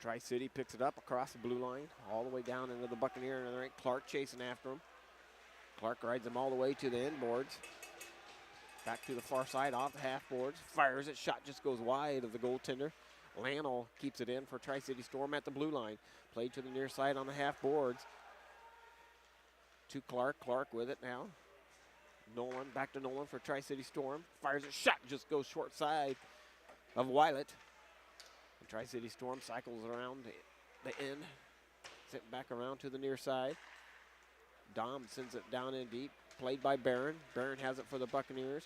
Tri-City picks it up across the blue line, all the way down into the Buccaneer and the right. Clark chasing after him. Clark rides him all the way to the end boards. Back to the far side, off the half boards. Fires it, shot just goes wide of the goaltender. Lano keeps it in for Tri-City Storm at the blue line. Played to the near side on the half boards. To Clark, Clark with it now. Nolan, back to Nolan for Tri-City Storm. Fires it, shot just goes short side of Weilet. And Tri-City Storm cycles around the end. Sent back around to the near side. Dom sends it down in deep. Played by Barron. Barron has it for the Buccaneers.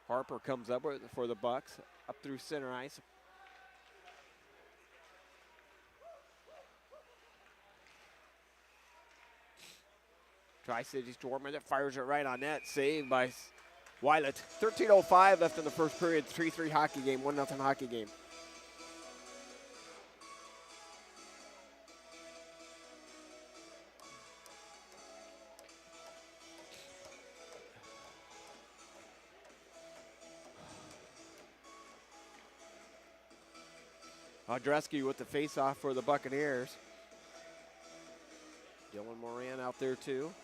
Harper comes up with it for the Bucks. Up through center ice. Tri-City Storm, and it fires it right on net. Saved by Weilet. 13:05 left in the first period. 3-3 hockey game, 1-0 hockey game. Audreski with the face-off for the Buccaneers. Dylan Moran out there too.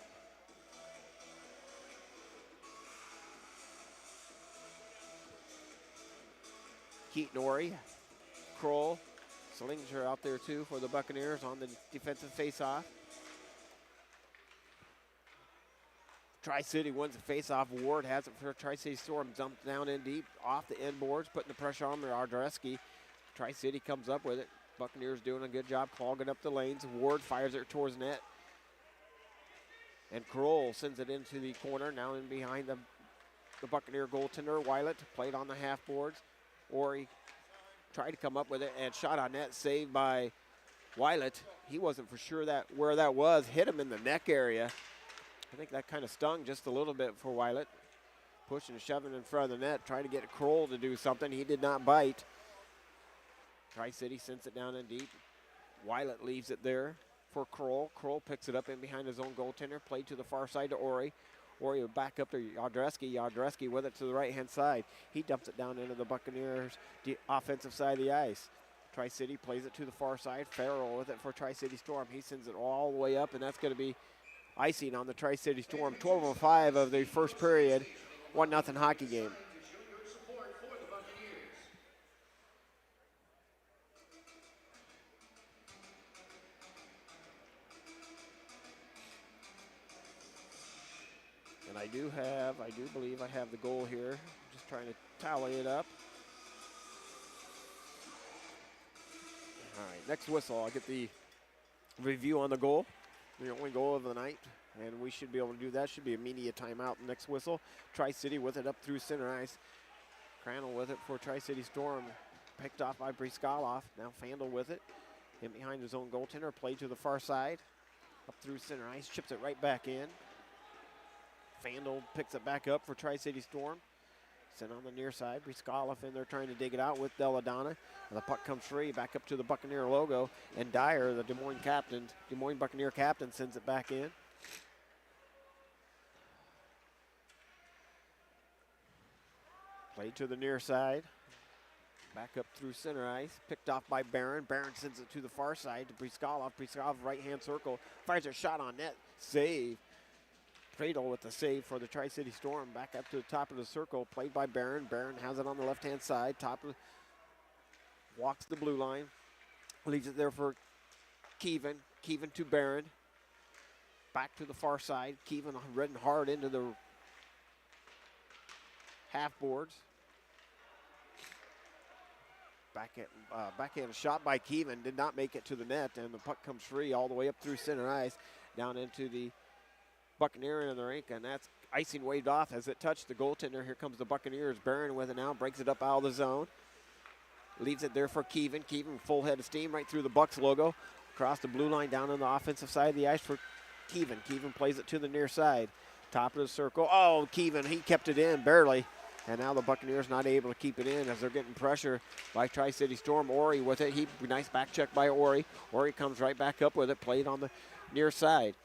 Keaton Ori, Kroll, Slinger out there too for the Buccaneers on the defensive face-off. Tri-City wins the face-off. Ward has it for Tri-City Storm. Dumped down in deep off the end boards, putting the pressure on Audreski. Tri-City comes up with it. Buccaneers doing a good job clogging up the lanes. Ward fires it towards net. And Kroll sends it into the corner, now in behind the Buccaneer goaltender. Weilet played on the half boards. Ori tried to come up with it and shot on net, saved by Weilet. He wasn't for sure where that was. Hit him in the neck area. I think that kind of stung just a little bit for Weilet. Pushing and shoving in front of the net, trying to get Kroll to do something. He did not bite. Tri-City sends it down in deep. Weilet leaves it there for Kroll. Kroll picks it up in behind his own goaltender. Played to the far side to Ori. Ori will back up to Audreski. Audreski with it to the right-hand side. He dumps it down into the Buccaneers' offensive side of the ice. Tri-City plays it to the far side. Farrell with it for Tri-City Storm. He sends it all the way up, and that's going to be icing on the Tri-City Storm. 12:05 of the first period. 1-0 hockey game. And I do believe I have the goal here. Just trying to tally it up. All right, next whistle, I'll get the review on the goal. The only goal of the night, and we should be able to do that. Should be a media timeout next whistle. Tri-City with it up through center ice. Crandall with it for Tri-City Storm. Picked off by Briskalov. Now Fandel with it. In behind his own goaltender. Played to the far side. Up through center ice. Chips it right back in. Fandel picks it back up for Tri-City Storm. Sent on the near side. Briskalov in there trying to dig it out with Deladonna. And the puck comes free back up to the Buccaneer logo. And Dyer, the Des Moines Buccaneer captain, sends it back in. Played to the near side. Back up through center ice. Picked off by Barron. Barron sends it to the far side to Briskalov. Briskalov right-hand circle. Fires a shot on net. Save. Pradel with the save for the Tri-City Storm. Back up to the top of the circle. Played by Barron. Barron has it on the left-hand side. Walks the blue line. Leaves it there for Keevan. Keevan to Barron. Back to the far side. Keevan ridden hard into the half boards. Backhand shot by Keevan. Did not make it to the net. And the puck comes free all the way up through center ice. Down into the Buccaneer end of the rink, and that's icing waved off as it touched the goaltender. Here comes the Buccaneers. Barron with it now, breaks it up out of the zone. Leaves it there for Keevan. Keevan full head of steam right through the Bucks logo. Across the blue line down on the offensive side of the ice for Keevan. Keevan plays it to the near side. Top of the circle. Oh, Keevan, he kept it in barely. And now the Buccaneers not able to keep it in as they're getting pressure by Tri-City Storm. Ori with it. Nice back check by Ori. Ori comes right back up with it. Played on the near side.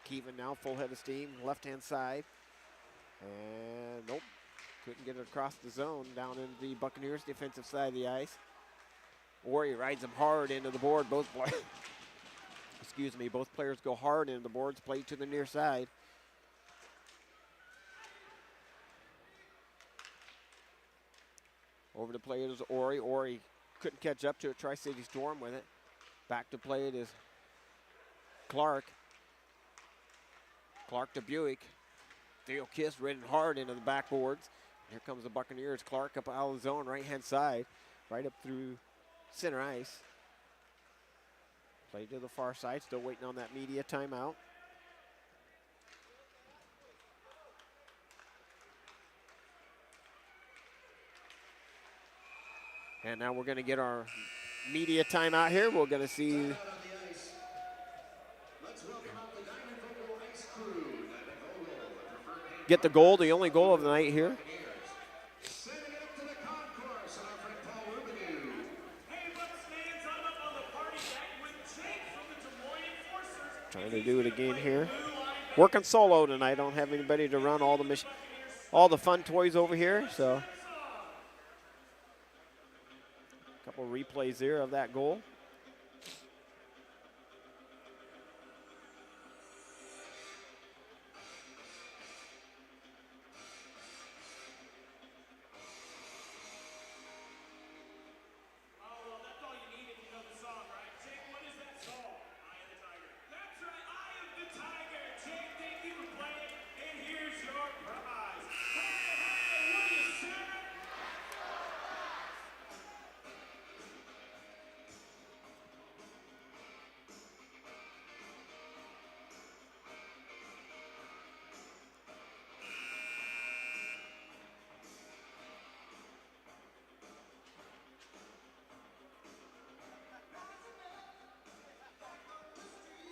Keevan now full head of steam, left-hand side. And nope, Couldn't get it across the zone down into the Buccaneers defensive side of the ice. Ori rides him hard into the board. Both players go hard into the boards, play to the near side. Over to play it is Ori. Ori couldn't catch up to it. Tri-City Storm with it. Back to play it is Clark. Clark to Buick. Theo Kiss ridden hard into the backboards. Here comes the Buccaneers. Clark up out of the zone, right-hand side. Right up through center ice. Play to the far side. Still waiting on that media timeout. And now we're going to get our media timeout here. We're going to see get the goal, the only goal of the night here. Trying to do it again here. Working solo tonight. Don't have anybody to run all the fun toys over here. So a couple replays there of that goal.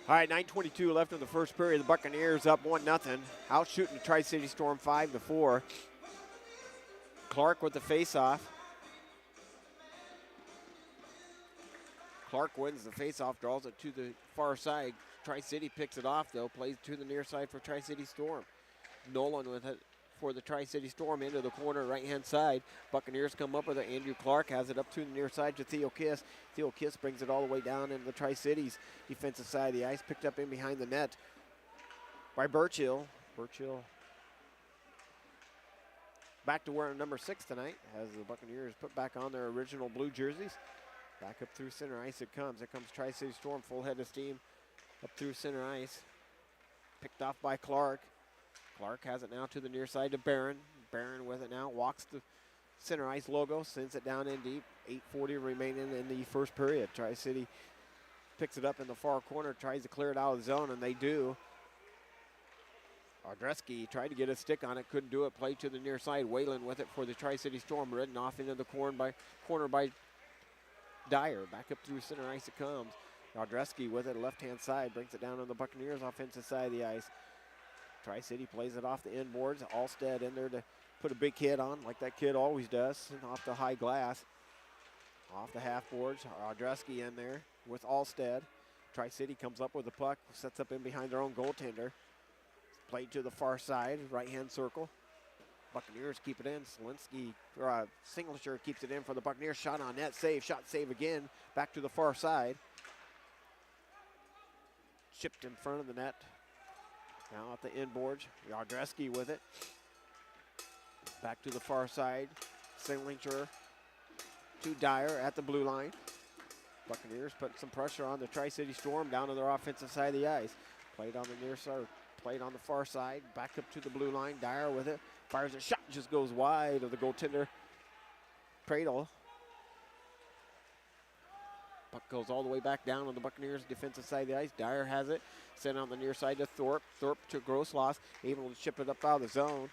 All right, 9:22 left in the first period. The Buccaneers up 1-0. Out shooting the Tri-City Storm 5-4. Clark with the face-off. Clark wins the face-off, draws it to the far side. Tri-City picks it off, though. Plays to the near side for Tri-City Storm. Nolan with it for the Tri-City Storm into the corner, right-hand side. Buccaneers come up with it. Andrew Clark has it up to the near side to Theo Kiss. Theo Kiss brings it all the way down into the Tri-Cities defensive side of the ice. Picked up in behind the net by Burchill. Burchill back to wearing number 6 tonight as the Buccaneers put back on their original blue jerseys. Back up through center ice it comes. Here comes Tri-City Storm, full head of steam up through center ice. Picked off by Clark. Clark has it now to the near side to Barron. Barron with it now, walks the center ice logo, sends it down in deep. 8:40 remaining in the first period. Tri-City picks it up in the far corner, tries to clear it out of the zone, and they do. Ardreski tried to get a stick on it, couldn't do it. Play to the near side. Whalen with it for the Tri-City Storm, ridden off into the corner by Dyer. Back up through center ice it comes. Ardreski with it, left-hand side, brings it down on the Buccaneers' offensive side of the ice. Tri-City plays it off the end boards. Alstead in there to put a big hit on, like that kid always does, off the high glass. Off the half boards, Ardreski in there with Alstead. Tri-City comes up with the puck, sets up in behind their own goaltender. Played to the far side, right-hand circle. Buccaneers keep it in. Singletary keeps it in for the Buccaneers. Shot on net, shot save again. Back to the far side. Chipped in front of the net. Now at the end boards, Ardreski with it. Back to the far side. Singletary to Dyer at the blue line. Buccaneers put some pressure on the Tri-City Storm down to their offensive side of the ice. Played on the near side, played on the far side, back up to the blue line. Dyer with it, fires a shot, just goes wide of the goaltender. Pradle. Puck goes all the way back down on the Buccaneers' defensive side of the ice. Dyer has it, sent on the near side to Thorpe. Thorpe to Grossloss, able to chip it up out of the zone.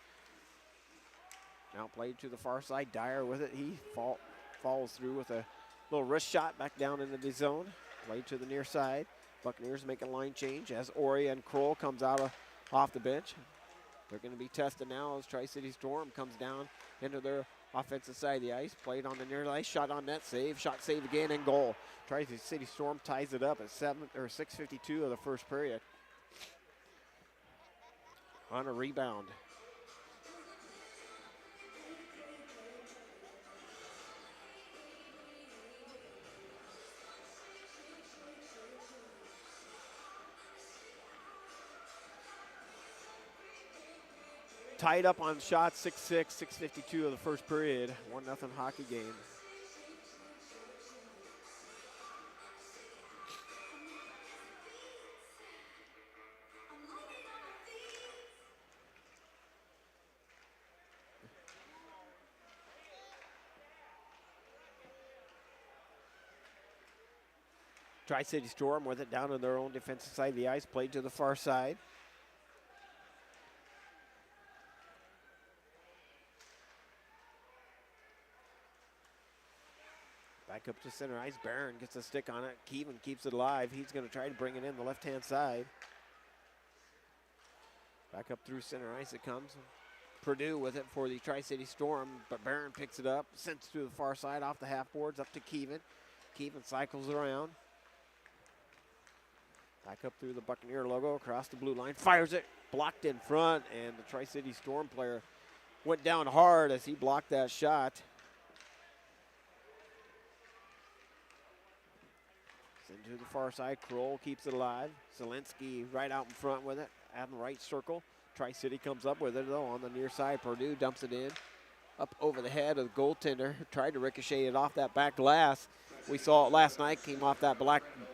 Now played to the far side. Dyer with it. He falls through with a little wrist shot back down into the zone. Played to the near side. Buccaneers make a line change as Ori and Kroll comes out off the bench. They're going to be tested now as Tri-City Storm comes down into their offensive side of the ice. Played on the near ice, shot on net, shot save again, and goal. Tri-City Storm ties it up at 6:52 of the first period. On a rebound. Tied up on shots, 6-6, 6:52 of the first period. 1-0 hockey game. Tri-City Storm with it down on their own defensive side of the ice, played to the far side. Back up to center ice. Barron gets a stick on it. Keevan keeps it alive. He's going to try to bring it in the left-hand side. Back up through center ice it comes. Purdue with it for the Tri-City Storm, but Barron picks it up, sends it to the far side off the half boards up to Keevan. Keevan cycles around. Back up through the Buccaneer logo, across the blue line, fires it, blocked in front, and the Tri-City Storm player went down hard as he blocked that shot. Send to the far side, Kroll keeps it alive. Zielinski right out in front with it, out in the right circle. Tri-City comes up with it though on the near side. Purdue dumps it in, up over the head of the goaltender. Tried to ricochet it off that back glass. We saw it last night, came off that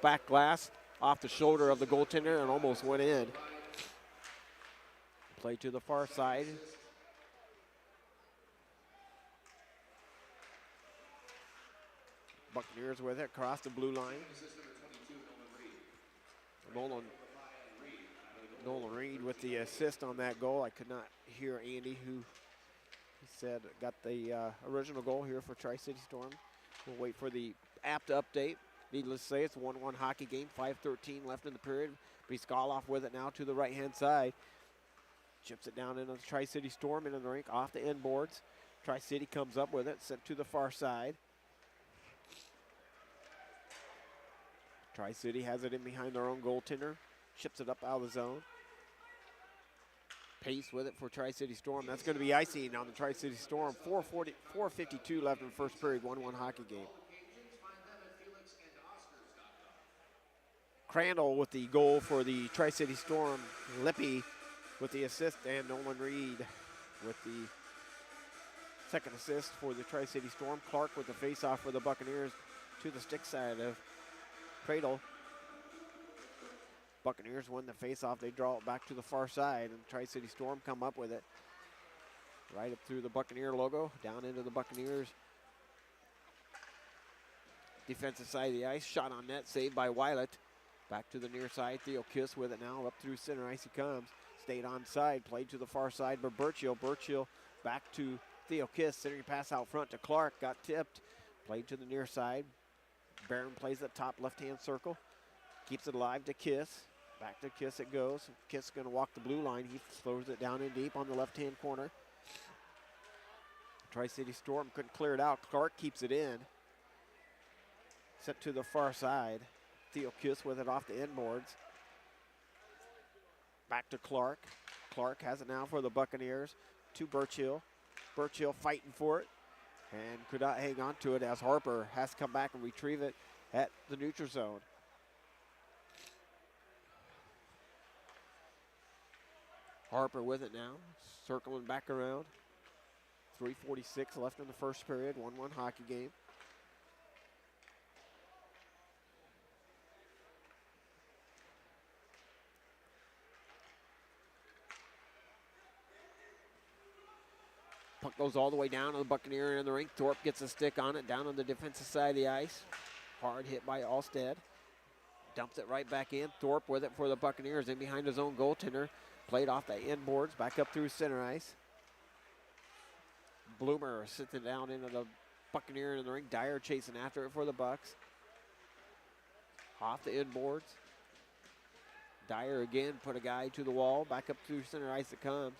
back glass, off the shoulder of the goaltender and almost went in. Play to the far side. Buccaneers with it across the blue line. Nolan Reed with the assist on that goal. I could not hear Andy, who he said got the original goal here for Tri-City Storm. We'll wait for the app to update. Needless to say, it's a 1-1 hockey game, 5:13 left in the period. Briskalov with it now to the right-hand side. Chips it down into the Tri-City Storm into the rink, off the end boards. Tri-City comes up with it, sent to the far side. Tri-City has it in behind their own goaltender. Chips it up out of the zone. Pace with it for Tri-City Storm. That's going to be icing on the Tri-City Storm. 4:52 left in the first period, 1-1 hockey game. Crandall with the goal for the Tri-City Storm. Lippy with the assist, and Nolan Reed with the second assist for the Tri-City Storm. Clark with the face-off for the Buccaneers to the stick side of Cradle. Buccaneers win the face-off. They draw it back to the far side, and Tri-City Storm come up with it. Right up through the Buccaneer logo, down into the Buccaneers defensive side of the ice. Shot on net, saved by Weilet. Back to the near side. Theo Kiss with it now. Up through center ice he comes. Stayed on side. Played to the far side by Burchill. Burchill back to Theo Kiss. Centering pass out front to Clark. Got tipped. Played to the near side. Barron plays at top left-hand circle. Keeps it alive to Kiss. Back to Kiss it goes. Kiss going to walk the blue line. He throws it down in deep on the left-hand corner. Tri-City Storm couldn't clear it out. Clark keeps it in. Set to the far side. Theo Kiss with it off the end boards. Back to Clark. Clark has it now for the Buccaneers. To Burchill. Burchill fighting for it and could not hang on to it as Harper has to come back and retrieve it at the neutral zone. Harper with it now, circling back around. 3:46 left in the first period, 1-1 hockey game. Puck goes all the way down to the Buccaneer in the rink. Thorpe gets a stick on it, down on the defensive side of the ice. Hard hit by Alstead. Dumps it right back in. Thorpe with it for the Buccaneers in behind his own goaltender. Played off the end boards, back up through center ice. Bloomer sits it down into the Buccaneer in the rink. Dyer chasing after it for the Bucks. Off the end boards. Dyer again put a guy to the wall. Back up through center ice it comes.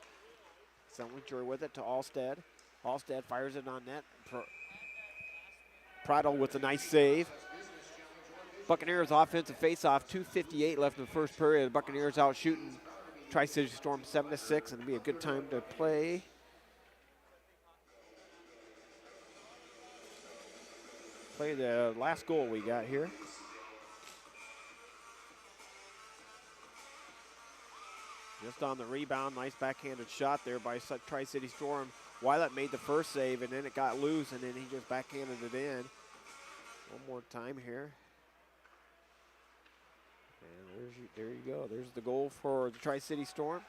Selinger with it to Alstead. Alstead fires it on net. Prattle with a nice save. Buccaneers offensive faceoff. 2:58 left in the first period. The Buccaneers out shooting Tri-City Storm 7-6, and it'll be a good time to play. Play the last goal we got here. Just missed on the rebound. Nice backhanded shot there by Tri-City Storm. Wylet made the first save, and then it got loose, and then he just backhanded it in. One more time here. And there you go. There's the goal for the Tri-City Storm.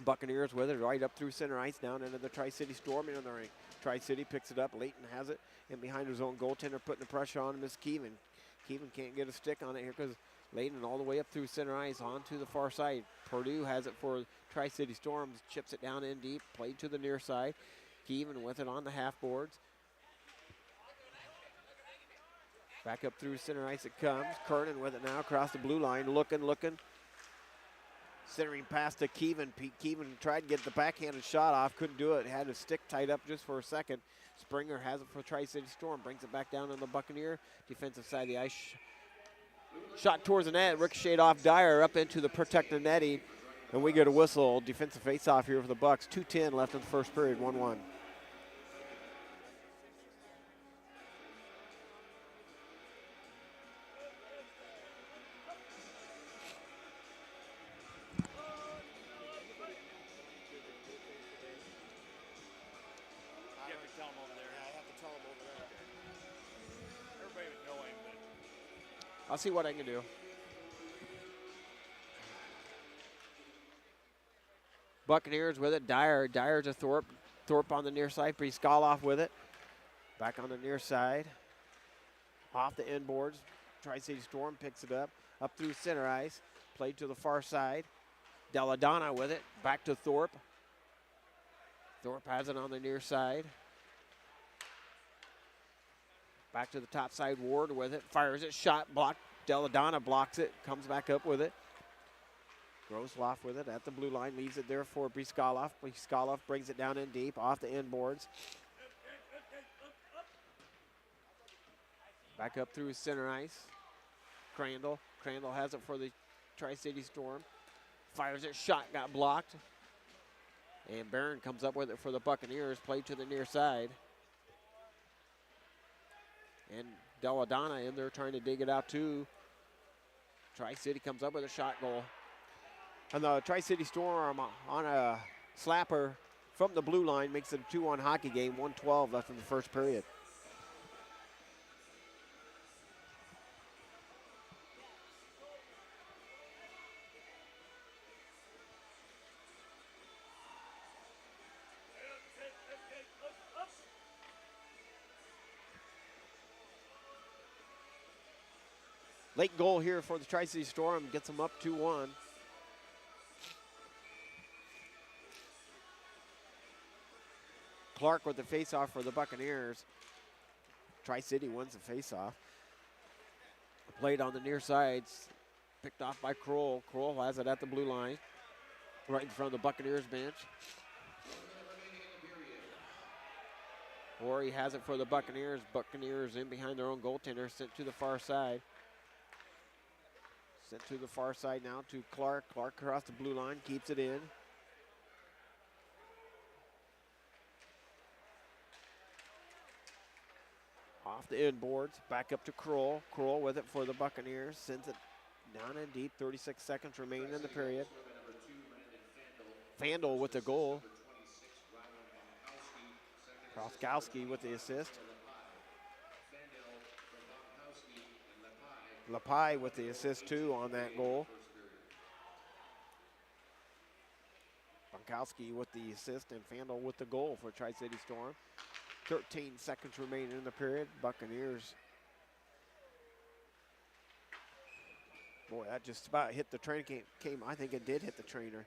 Buccaneers with it right up through center ice, down into the Tri-City Storm into the ring. Tri-City picks it up. Layton has it, and behind his own goaltender, putting the pressure on Miss Keevan. Keevan can't get a stick on it here because Layton all the way up through center ice onto the far side. Purdue has it for Tri-City Storms, chips it down in deep, played to the near side. Keevan with it on the half boards. Back up through center ice it comes. Kernan with it now across the blue line, looking. Centering pass to Keevan. Keevan tried to get the backhanded shot off, couldn't do it. Had his stick tied up just for a second. Springer has it for Tri-City Storm, brings it back down on the Buccaneer. Defensive side of the ice. Shot towards the net, ricocheted off Dyer up into the protected netting, and we get a whistle. Defensive face-off here for the Bucks. 2:10 left in the first period, 1-1. I'll see what I can do. Buccaneers with it. Dyer to Thorpe. Thorpe on the near side. Priskaloff with it. Back on the near side. Off the end boards. Tri-City Storm picks it up. Up through center ice. Played to the far side. Deladonna with it. Back to Thorpe. Thorpe has it on the near side. Back to the top side, Ward with it. Fires it, shot, blocked. Deladonna blocks it, comes back up with it. Grosloff with it at the blue line, leaves it there for Briskaloff. Briskaloff brings it down in deep, off the end boards. Back up through center ice. Crandall. Crandall has it for the Tri-City Storm. Fires it, shot, got blocked. And Barron comes up with it for the Buccaneers, played to the near side. And Deladonna in there trying to dig it out too. Tri-City comes up with a shot goal. And the Tri-City Storm on a slapper from the blue line makes it a 2-1 hockey game, 1:12 left in the first period. Late goal here for the Tri-City Storm, gets them up 2-1. Clark with the face-off for the Buccaneers. Tri-City wins the face-off. Played on the near sides, picked off by Kroll. Kroll has it at the blue line, right in front of the Buccaneers bench. Or he has it for the Buccaneers. Buccaneers in behind their own goaltender, sent to the far side. Sent to the far side now to Clark. Clark across the blue line, keeps it in. Off the end boards, back up to Kroll. Kroll with it for the Buccaneers, sends it down in deep, 36 seconds remaining in the period. Fandel with the goal. Kroskowski with the assist. Lepai with the assist too on that goal. Bonkowski with the assist and Fandel with the goal for Tri-City Storm. 13 seconds remaining in the period. Buccaneers. Boy, that just about hit the train. I think it did hit the trainer.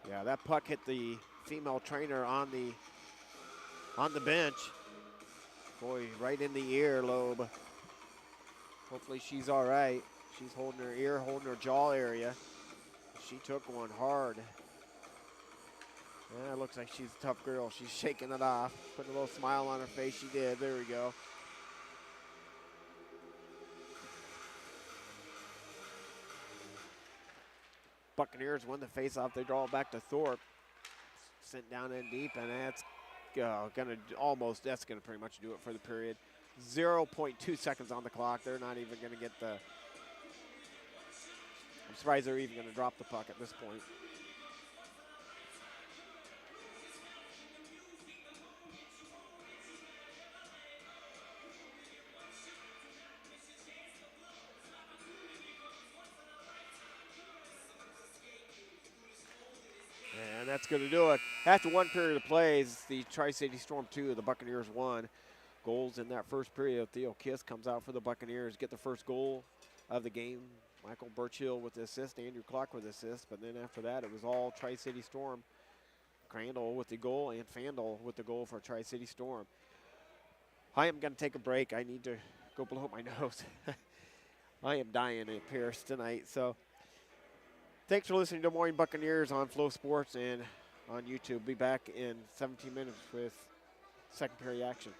Yeah, that puck hit the female trainer on the bench. Boy, right in the earlobe. Hopefully she's all right. She's holding her ear, holding her jaw area. She took one hard. Yeah, it looks like she's a tough girl. She's shaking it off, putting a little smile on her face. She did. There we go. Buccaneers win the faceoff. They draw it back to Thorpe. Sent down in deep, and that's That's gonna pretty much do it for the period. 0.2 seconds on the clock. They're not even gonna get the. I'm surprised they're even gonna drop the puck at this point. And that's going to do it. After one period of plays, the Tri-City Storm 2, the Buccaneers 1. Goals in that first period. Theo Kiss comes out for the Buccaneers, get the first goal of the game. Michael Birchill with the assist, Andrew Clark with the assist. But then after that, it was all Tri-City Storm. Crandall with the goal and Fandel with the goal for Tri-City Storm. I am going to take a break. I need to go blow my nose. I am dying in Paris tonight. So thanks for listening to Des Moines Buccaneers on Flow Sports and on YouTube. Be back in 17 minutes with second period action.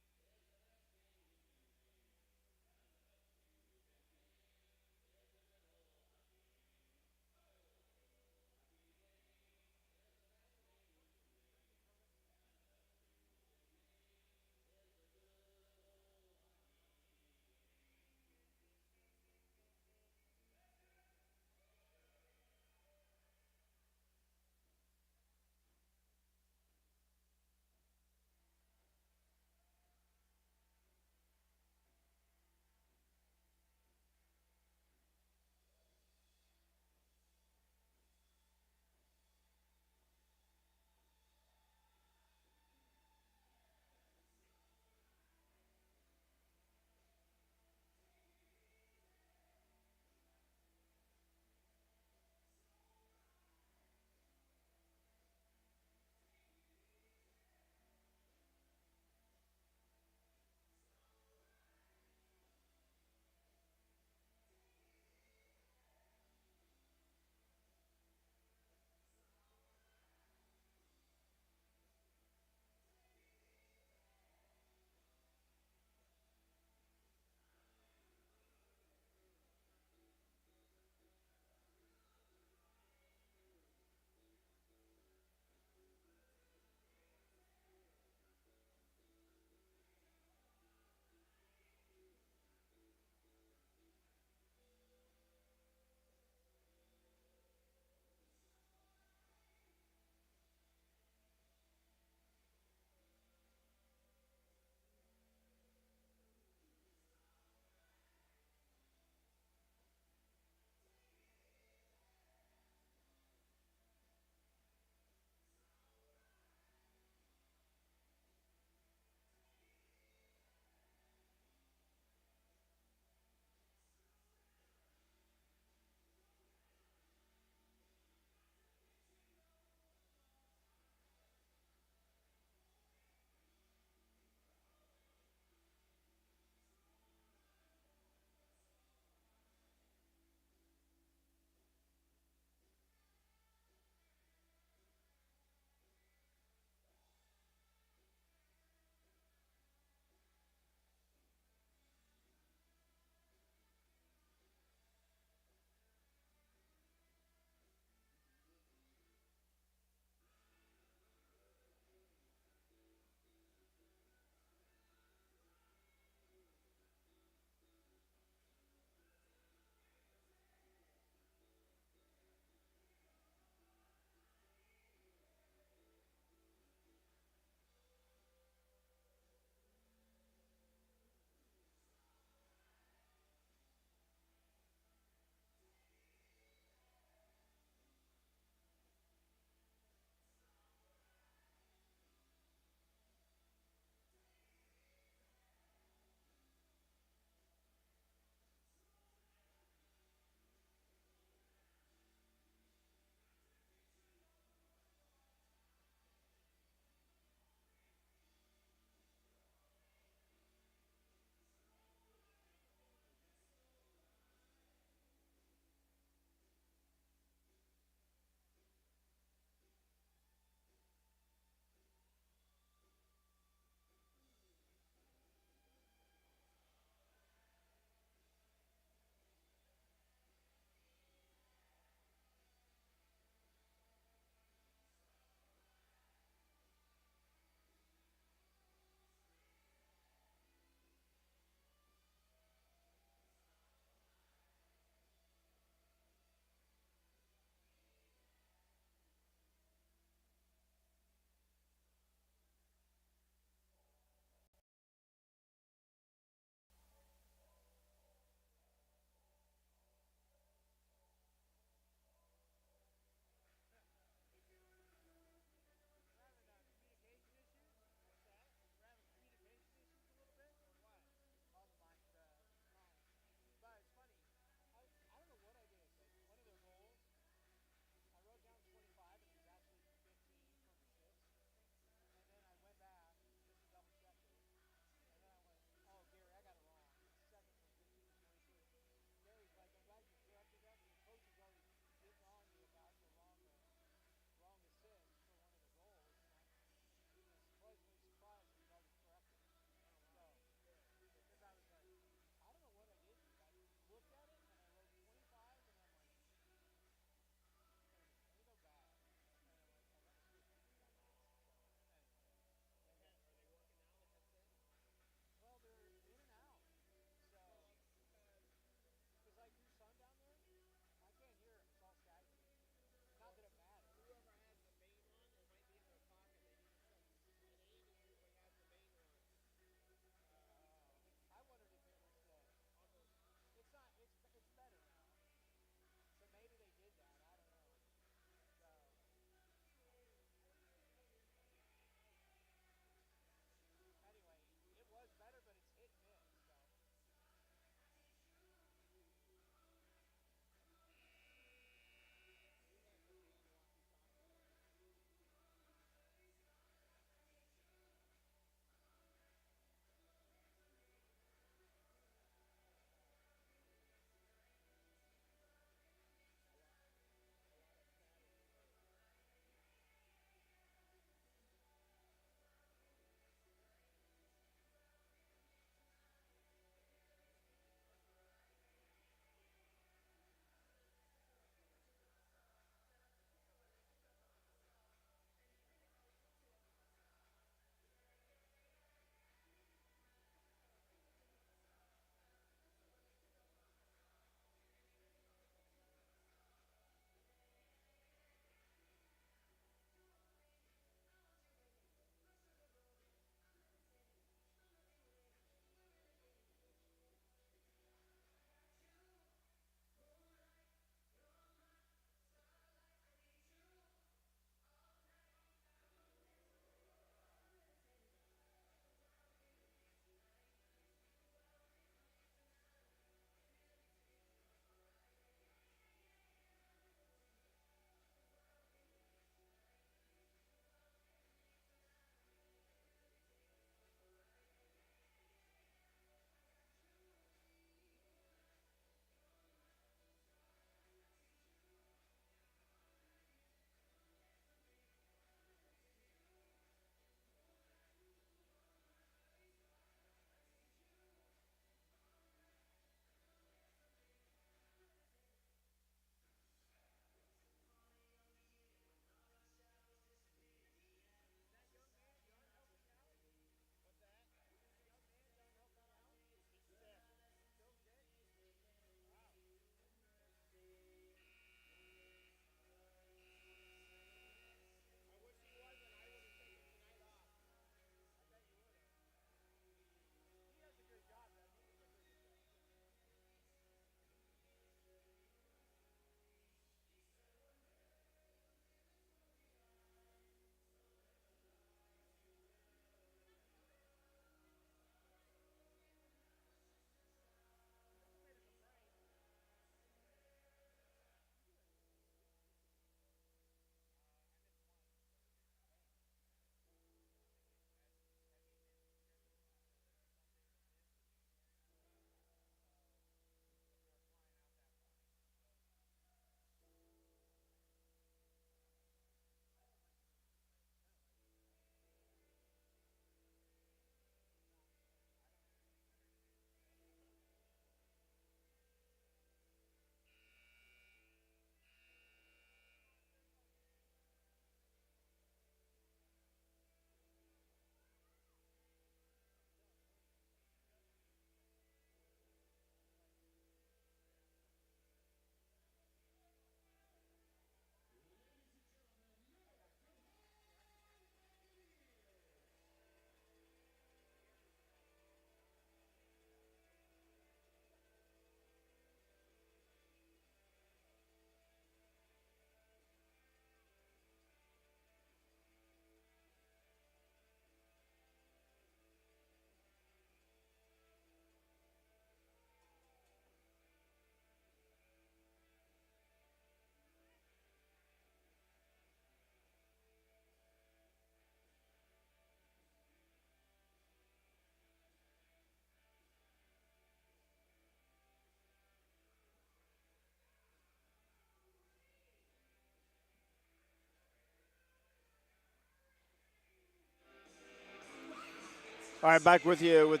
All right, back with you with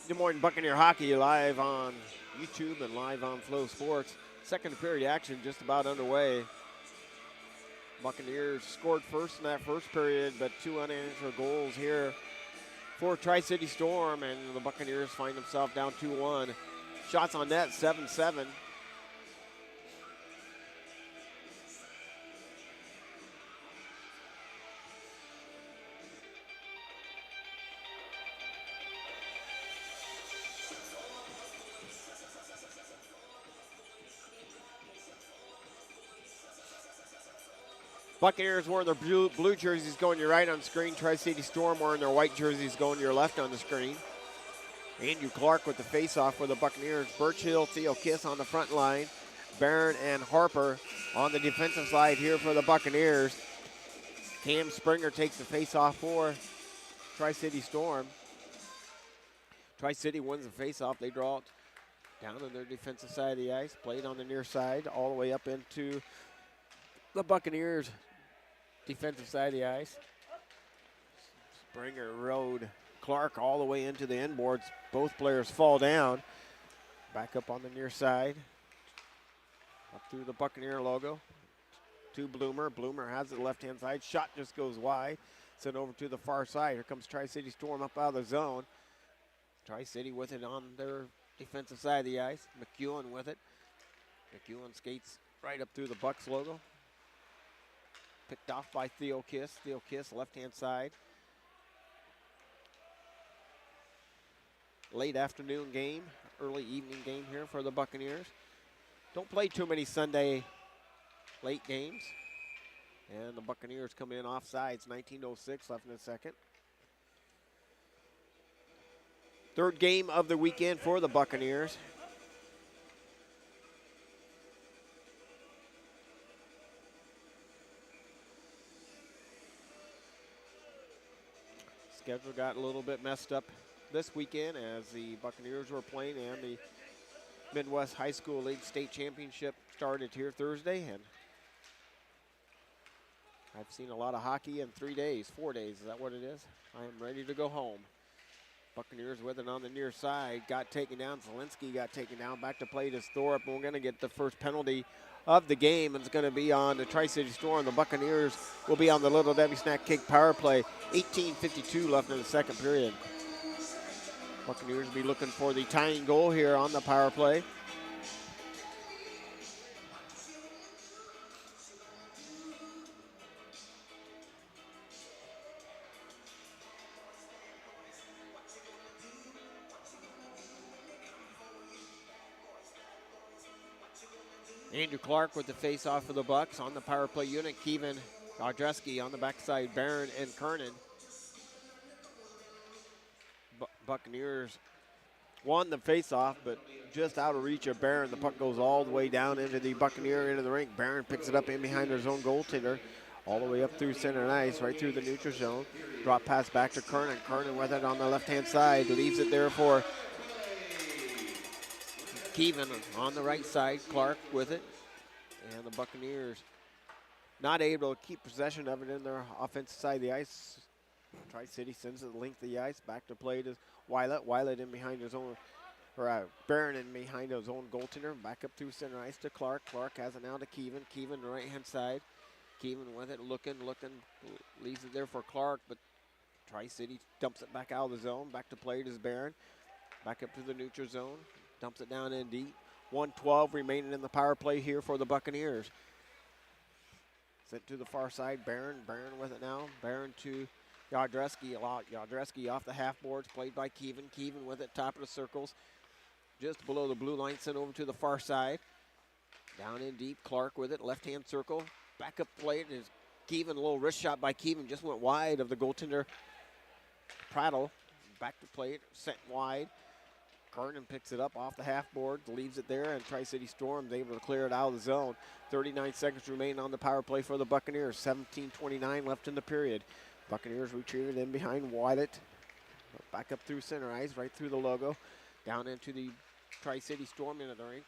Des Moines Buccaneer hockey live on YouTube and live on Flow Sports. Second period action just about underway. Buccaneers scored first in that first period, but 2 unanswered goals here for Tri-City Storm, and the Buccaneers find themselves down 2-1. Shots on net, 7-7. Buccaneers wearing their blue jerseys going to your right on the screen. Tri-City Storm wearing their white jerseys going to your left on the screen. Andrew Clark with the face-off for the Buccaneers. Birchill, Theo Kiss on the front line. Barron and Harper on the defensive side here for the Buccaneers. Cam Springer takes the face-off for Tri-City Storm. Tri-City wins the face-off. They draw it down on their defensive side of the ice. Played on the near side all the way up into the Buccaneers' defensive side of the ice. Springer rode Clark all the way into the end boards. Both players fall down. Back up on the near side. Up through the Buccaneer logo. To Bloomer. Bloomer has it left-hand side. Shot just goes wide. Sent over to the far side. Here comes Tri-City Storm up out of the zone. Tri-City with it on their defensive side of the ice. McEwen with it. McEwen skates right up through the Bucks logo. Picked off by Theo Kiss. Theo Kiss, left-hand side. Late afternoon game, early evening game here for the Buccaneers. Don't play too many Sunday late games. And the Buccaneers come in offsides, 19:06 left in the second. Third game of the weekend for the Buccaneers. Schedule got a little bit messed up this weekend as the Buccaneers were playing, and the Midwest High School League State Championship started here Thursday, and I've seen a lot of hockey in 3 days, 4 days. Is that what it is? I am ready to go home. Buccaneers with it on the near side. Got taken down. Zielinski got taken down. Back to play to Thorpe. And we're going to get the first penalty of the game. And it's going to be on the Tri-City Storm. The Buccaneers will be on the Little Debbie Snack Cake power play. 18:52 left in the second period. Buccaneers will be looking for the tying goal here on the power play. Andrew Clark with the face-off for the Bucks on the power play unit. Kevin Godreski on the backside. Barron and Kernan. Buccaneers won the face-off, but just out of reach of Barron. The puck goes all the way down into the Buccaneer end of the rink. Barron picks it up in behind his own goaltender, all the way up through center ice, right through the neutral zone. Drop pass back to Kernan. Kernan with it on the left-hand side. Leaves it there for Kevin on the right side. Clark with it. And the Buccaneers not able to keep possession of it in their offensive side of the ice. Tri-City sends it the length of the ice. Back to play to Wylet. Wylet in behind his own, Barron in behind his own goaltender. Back up through center ice to Clark. Clark has it now to Kevin. Kevin the right-hand side. Kevin with it, looking, leaves it there for Clark, but Tri-City dumps it back out of the zone. Back to play to Barron. Back up to the neutral zone. Dumps it down in deep. 1:12 remaining in the power play here for the Buccaneers. Sent to the far side. Barron with it now. Barron to Yadreski. Yadreski off the half boards. Played by Kevin. Kevin with it. Top of the circles. Just below the blue line. Sent over to the far side. Down in deep. Clark with it. Left-hand circle. Back up play. And Kevin, a little wrist shot by Kevin. Just went wide of the goaltender. Prattle. Back to play. Sent wide. Kernan picks it up off the half board, leaves it there, and Tri-City Storm's able to clear it out of the zone. 39 seconds remain on the power play for the Buccaneers. 17:29 left in the period. Buccaneers retrieved in behind Wylet. Back up through center ice, right through the logo. Down into the Tri-City Storm into the rink.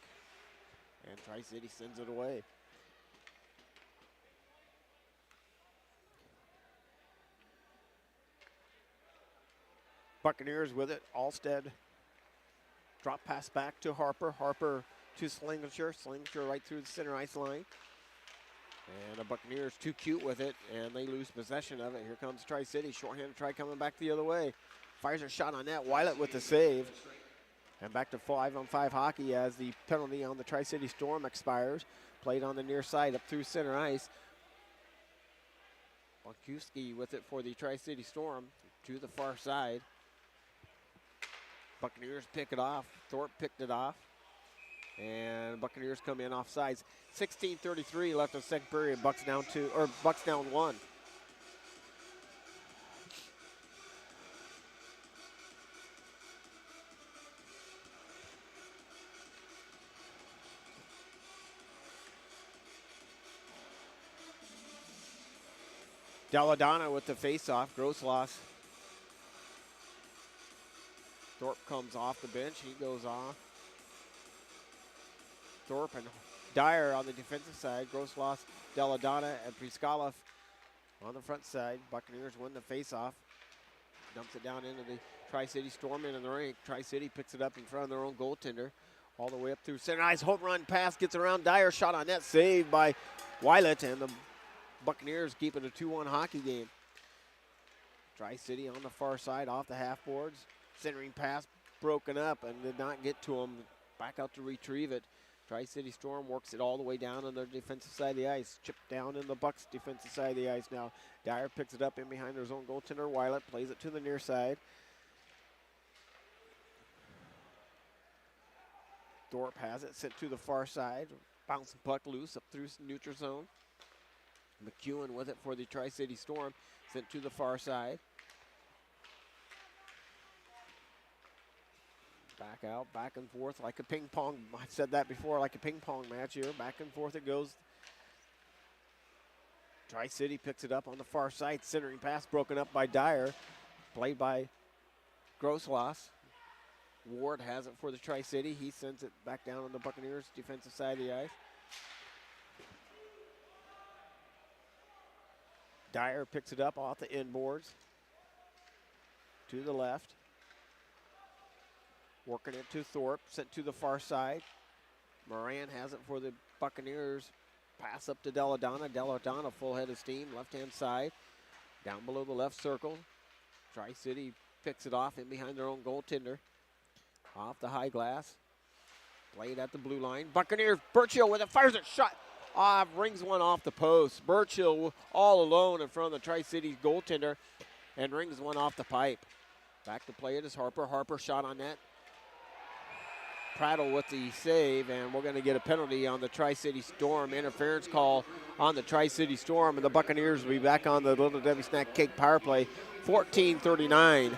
And Tri-City sends it away. Buccaneers with it. Alstead. Drop pass back to Harper. Harper to Slinger. Slinger right through the center ice line. And the Buccaneers too cute with it, and they lose possession of it. Here comes Tri-City. Shorthanded try coming back the other way. Fires a shot on net. Weilet with the save. And back to 5-on-5 hockey as the penalty on the Tri-City Storm expires. Played on the near side up through center ice. Bonkuski with it for the Tri-City Storm to the far side. Buccaneers pick it off. Thorpe picked it off. And Buccaneers come in off sides. 16:33 left in the second period. Bucks down 1. Dalladonna with the face-off. Gross loss. Thorpe comes off the bench. He goes off. Thorpe and Dyer on the defensive side. Gross loss. Dalladonna and Priskalov on the front side. Buccaneers win the face-off. Dumps it down into the Tri-City Storm into the rink. Tri-City picks it up in front of their own goaltender. All the way up through center ice. Home run pass gets around Dyer. Shot on net. Saved by Weilet. And the Buccaneers keep it a 2-1 hockey game. Tri-City on the far side off the half boards. Centering pass broken up and did not get to him. Back out to retrieve it. Tri-City Storm works it all the way down on their defensive side of the ice. Chipped down in the Bucks' defensive side of the ice now. Dyer picks it up in behind their own goaltender. Weilet plays it to the near side. Thorpe has it, sent to the far side. Bouncing puck loose up through neutral zone. McEwen with it for the Tri-City Storm. Sent to the far side. Back out, back and forth like a ping pong. I said that before, like a ping pong match here. Back and forth it goes. Tri-City picks it up on the far side. Centering pass broken up by Dyer. Played by Grossloss. Ward has it for the Tri-City. He sends it back down on the Buccaneers' defensive side of the ice. Dyer picks it up off the inboards. To the left. Working it to Thorpe, sent to the far side. Moran has it for the Buccaneers. Pass up to Dalladonna. Dalladonna full head of steam, left-hand side. Down below the left circle. Tri-City picks it off in behind their own goaltender. Off the high glass. Played at the blue line. Buccaneers, Burchill with it, fires a shot. Rings one off the post. Burchill all alone in front of the Tri-City goaltender and rings one off the pipe. Back to play it is Harper. Harper shot on net. Prattle with the save, and we're going to get a penalty on the Tri-City Storm. Interference call on the Tri-City Storm, and the Buccaneers will be back on the Little Debbie Snack Cake power play. 14:39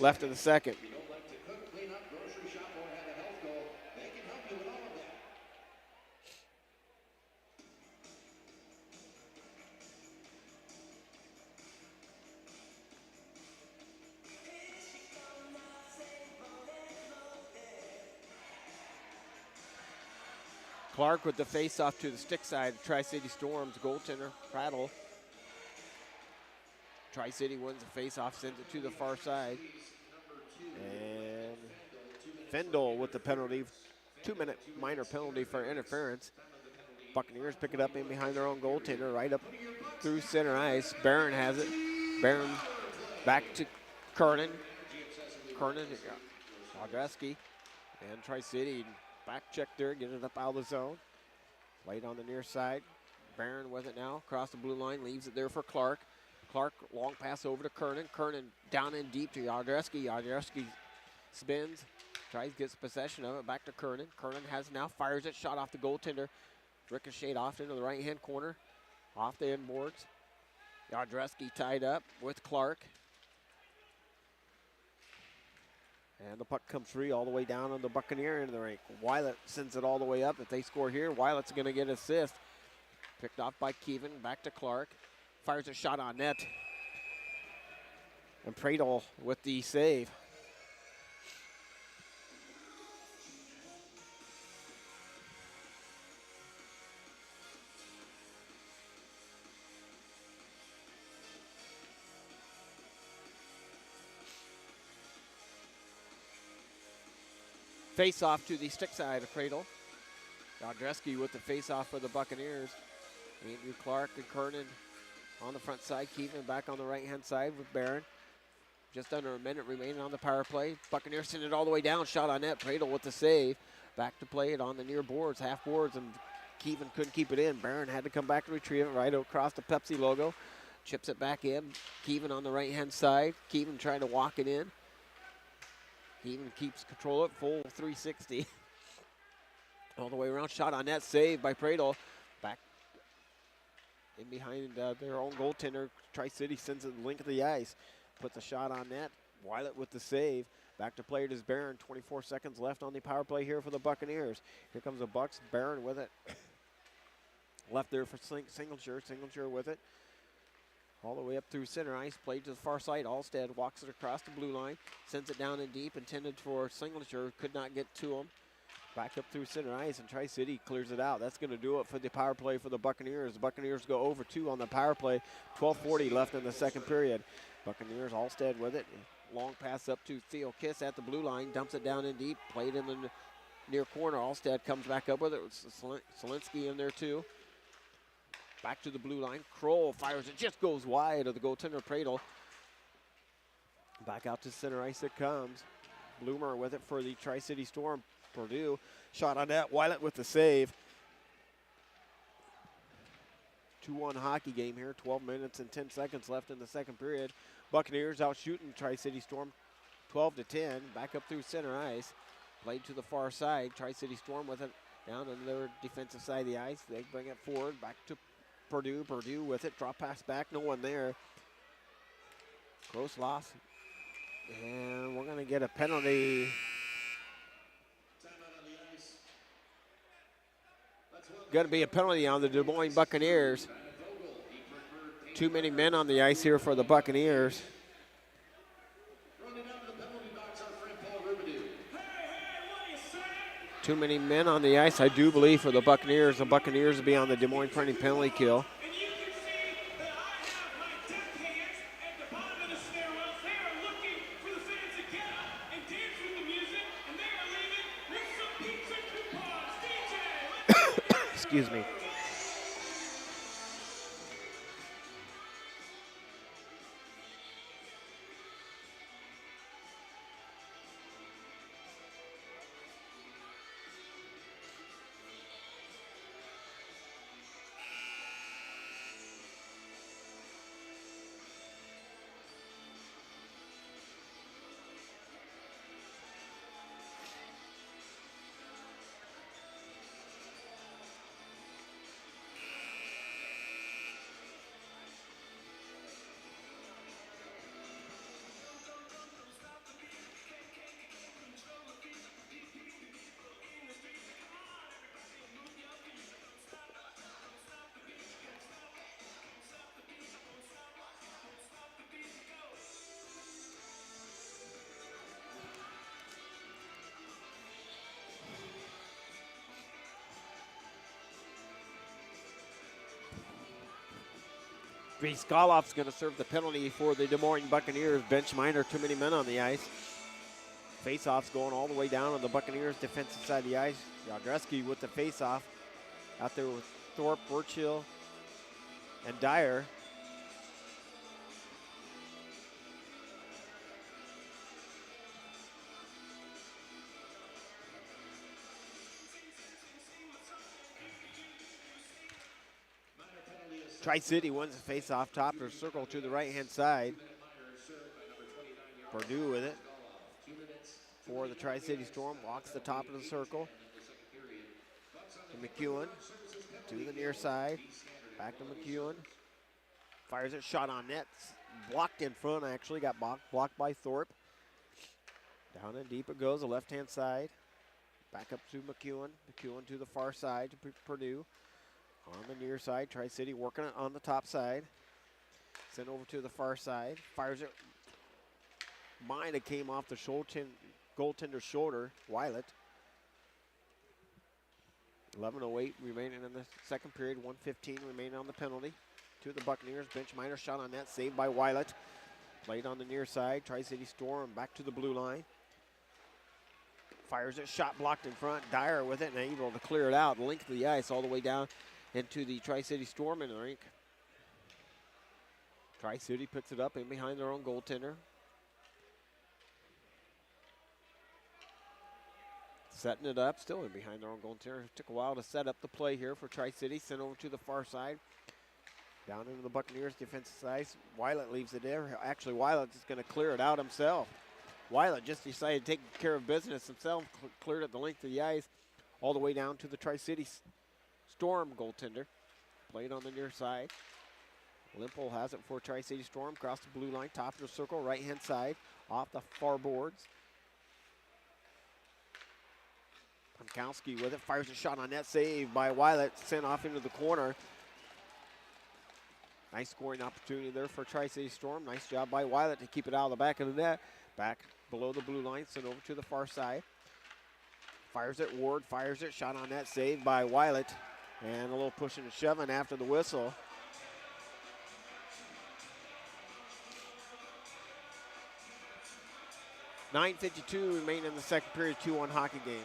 left in the second. Clark with the face-off to the stick side. Tri-City Storm's goaltender, Prattle. Tri-City wins the face-off, sends it to the far side. And Fendel with the penalty. 2-minute minor penalty for interference. Buccaneers pick it up in behind their own goaltender, right up through center ice. Barron has it. Barron back to Kernan. Kernan, Audreski, and Tri-City. Back check there, get it up out of the zone. Played on the near side. Barron with it now, across the blue line, leaves it there for Clark. Clark, long pass over to Kernan. Kernan down in deep to Audreski. Audreski spins, tries, gets possession of it, back to Kernan. Kernan has now, fires it, shot off the goaltender. Ricocheted off into the right-hand corner, off the inboards. Audreski tied up with Clark. And the puck comes free all the way down on the Buccaneer end of the rink. Weilet sends it all the way up. If they score here, Weilet's going to get an assist. Picked off by Keevan, back to Clark. Fires a shot on net. And Pradle with the save. Face off to the stick side of Cradle. Godreski with the face off for the Buccaneers. Andrew Clark and Kernan on the front side. Keevan back on the right-hand side with Barron. Just under a minute remaining on the power play. Buccaneers send it all the way down. Shot on net. Cradle with the save. Back to play it on the near boards, half boards, and Keevan couldn't keep it in. Barron had to come back to retrieve it right across the Pepsi logo. Chips it back in. Keevan on the right-hand side. Keevan trying to walk it in. Keevan keeps control of it, full 360. All the way around. Shot on net. Save by Cradle. Back in behind their own goaltender. Tri-City sends it the length of the ice. Puts the shot on net. Weilet with the save. Back to play it is Barron. 24 seconds left on the power play here for the Buccaneers. Here comes the Bucks. Barron with it. Left there for Singleshire. Singleshire with it. All the way up through center ice. Played to the far side. Alstead walks it across the blue line. Sends it down in deep. Intended for Singleshire. Could not get to him. Back up through center ice, and Tri-City clears it out. That's going to do it for the power play for the Buccaneers. The Buccaneers go over 2 on the power play. 12:40 left in the second period. Buccaneers, Alstead with it. Long pass up to Theo Kiss at the blue line. Dumps it down in deep. Played in the near corner. Alstead comes back up with it. Solinsky in there too. Back to the blue line. Kroll fires it. Just goes wide of the goaltender Cradle. Back out to center ice it comes. Bloomer with it for the Tri-City Storm. Purdue. Shot on net. Weilet with the save. 2-1 hockey game here. 12 minutes and 10 seconds left in the second period. Buccaneers out shooting Tri-City Storm 12-10. Back up through center ice. Played to the far side. Tri-City Storm with it down on their defensive side of the ice. They bring it forward. Back to Purdue. Purdue with it. Drop pass back. No one there. Close loss. And we're going to get a penalty. Going to be a penalty on the Des Moines Buccaneers. Too many men on the ice here for the Buccaneers. Too many men on the ice, I do believe, for the Buccaneers. The Buccaneers will be on the Des Moines printing penalty kill. Excuse me. Reese Goloff's going to serve the penalty for the Des Moines Buccaneers. Bench minor, too many men on the ice. Face-off's going all the way down on the Buccaneers' defensive side of the ice. Yadreski with the face-off. Out there with Thorpe, Burchill, and Dyer. Tri-City wins the face-off, top of the circle to the right-hand side. Purdue with it for the Tri-City Storm. Walks the top of the circle. To McEwen, to the near side. Back to McEwen. Fires it, shot on net. Blocked in front, actually. Got blocked by Thorpe. Down and deep it goes, the left-hand side. Back up to McEwen. McEwen to the far side to Purdue. On the near side, Tri-City working it on the top side. Sent over to the far side. Fires it. Mine it came off the goaltender's shoulder. Weilet. 11:08 remaining in the second period. 1:15 remaining on the penalty. To the Buccaneers. Bench minor shot on net. Saved by Weilet. Played on the near side. Tri-City Storm back to the blue line. Fires it, shot blocked in front. Dyer with it and able to clear it out. Length of the ice all the way down into the Tri-City Storm in the rink. Tri-City picks it up in behind their own goaltender. Setting it up, still in behind their own goaltender. Took a while to set up the play here for Tri-City. Sent over to the far side. Down into the Buccaneers defensive side. Wylet leaves it there. Actually, Wylet is going to clear it out himself. Wylet just decided to take care of business himself. Cleared it the length of the ice all the way down to the Tri-City Storm goaltender. Played on the near side. Limpel has it for Tri-City Storm. Across the blue line, top of the circle, right-hand side. Off the far boards. Pankowski with it. Fires a shot on net. Save by Wylet. Sent off into the corner. Nice scoring opportunity there for Tri-City Storm. Nice job by Wylet to keep it out of the back of the net. Back below the blue line, sent over to the far side. Fires it, Ward fires it, shot on net, saved by Wylet. And a little pushing and shoving after the whistle. $9:52 remain in the second period, 2-1 hockey game.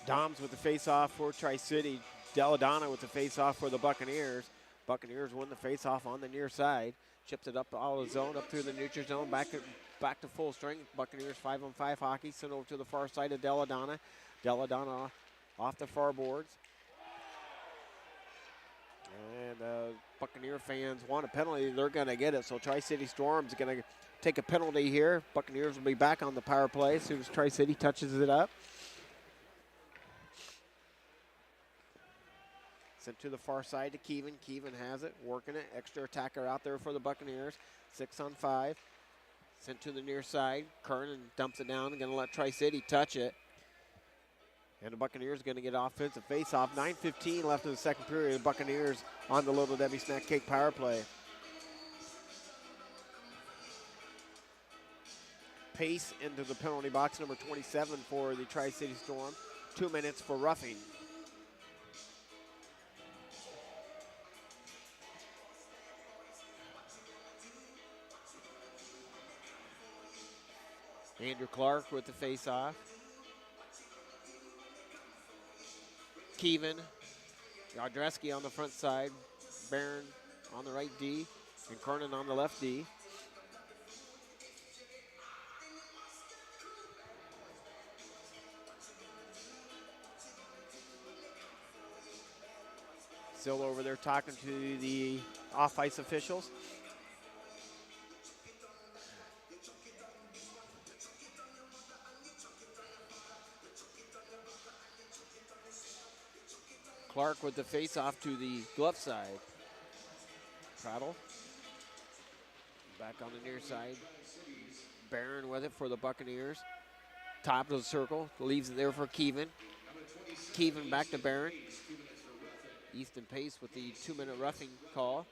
Doms with the face-off for Tri-City. Deladonna with the face-off for the Buccaneers. Buccaneers won the face-off on the near side. Chips it up out of the zone, up through the neutral zone, back to full strength. Buccaneers 5-on-5 hockey. Sent over to the far side of Deladonna. Deladonna off the far boards. And Buccaneer fans want a penalty. They're going to get it. So Tri-City Storm's going to take a penalty here. Buccaneers will be back on the power play as soon as Tri-City touches it up. Sent to the far side to Keevan. Keevan has it, working it. Extra attacker out there for the Buccaneers. 6-on-5. Sent to the near side. Kernan dumps it down and going to let Tri-City touch it. And the Buccaneers going to get offensive face-off. 9:15 left in the second period. The Buccaneers on the Little Debbie Snack Cake power play. Pace into the penalty box, number 27 for the Tri-City Storm. 2 minutes for roughing. Andrew Clark with the face-off. Keevan, Yardreski on the front side. Barron on the right D, and Kernan on the left D. Still over there talking to the off-ice officials. Clark with the face-off to the glove side. Prattle. Back on the near side. Barron with it for the Buccaneers. Top of the circle. Leaves it there for Keevan. Keevan back to Barron. Easton Pace with the 2-minute roughing call.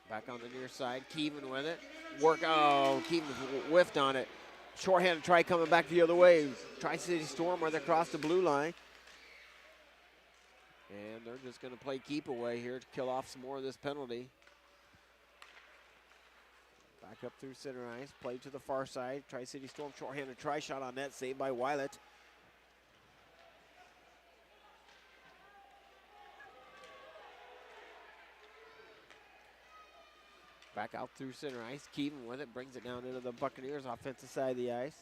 Back on the near side. Keevan with it. Keevan whiffed on it. Shorthanded try coming back the other way. Tri-City Storm where they cross the blue line. And they're just going to play keep away here to kill off some more of this penalty. Back up through center ice. Play to the far side. Tri-City Storm shorthanded try shot on net. Saved by Wylet. Back out through center ice. Keevan with it. Brings it down into the Buccaneers offensive side of the ice.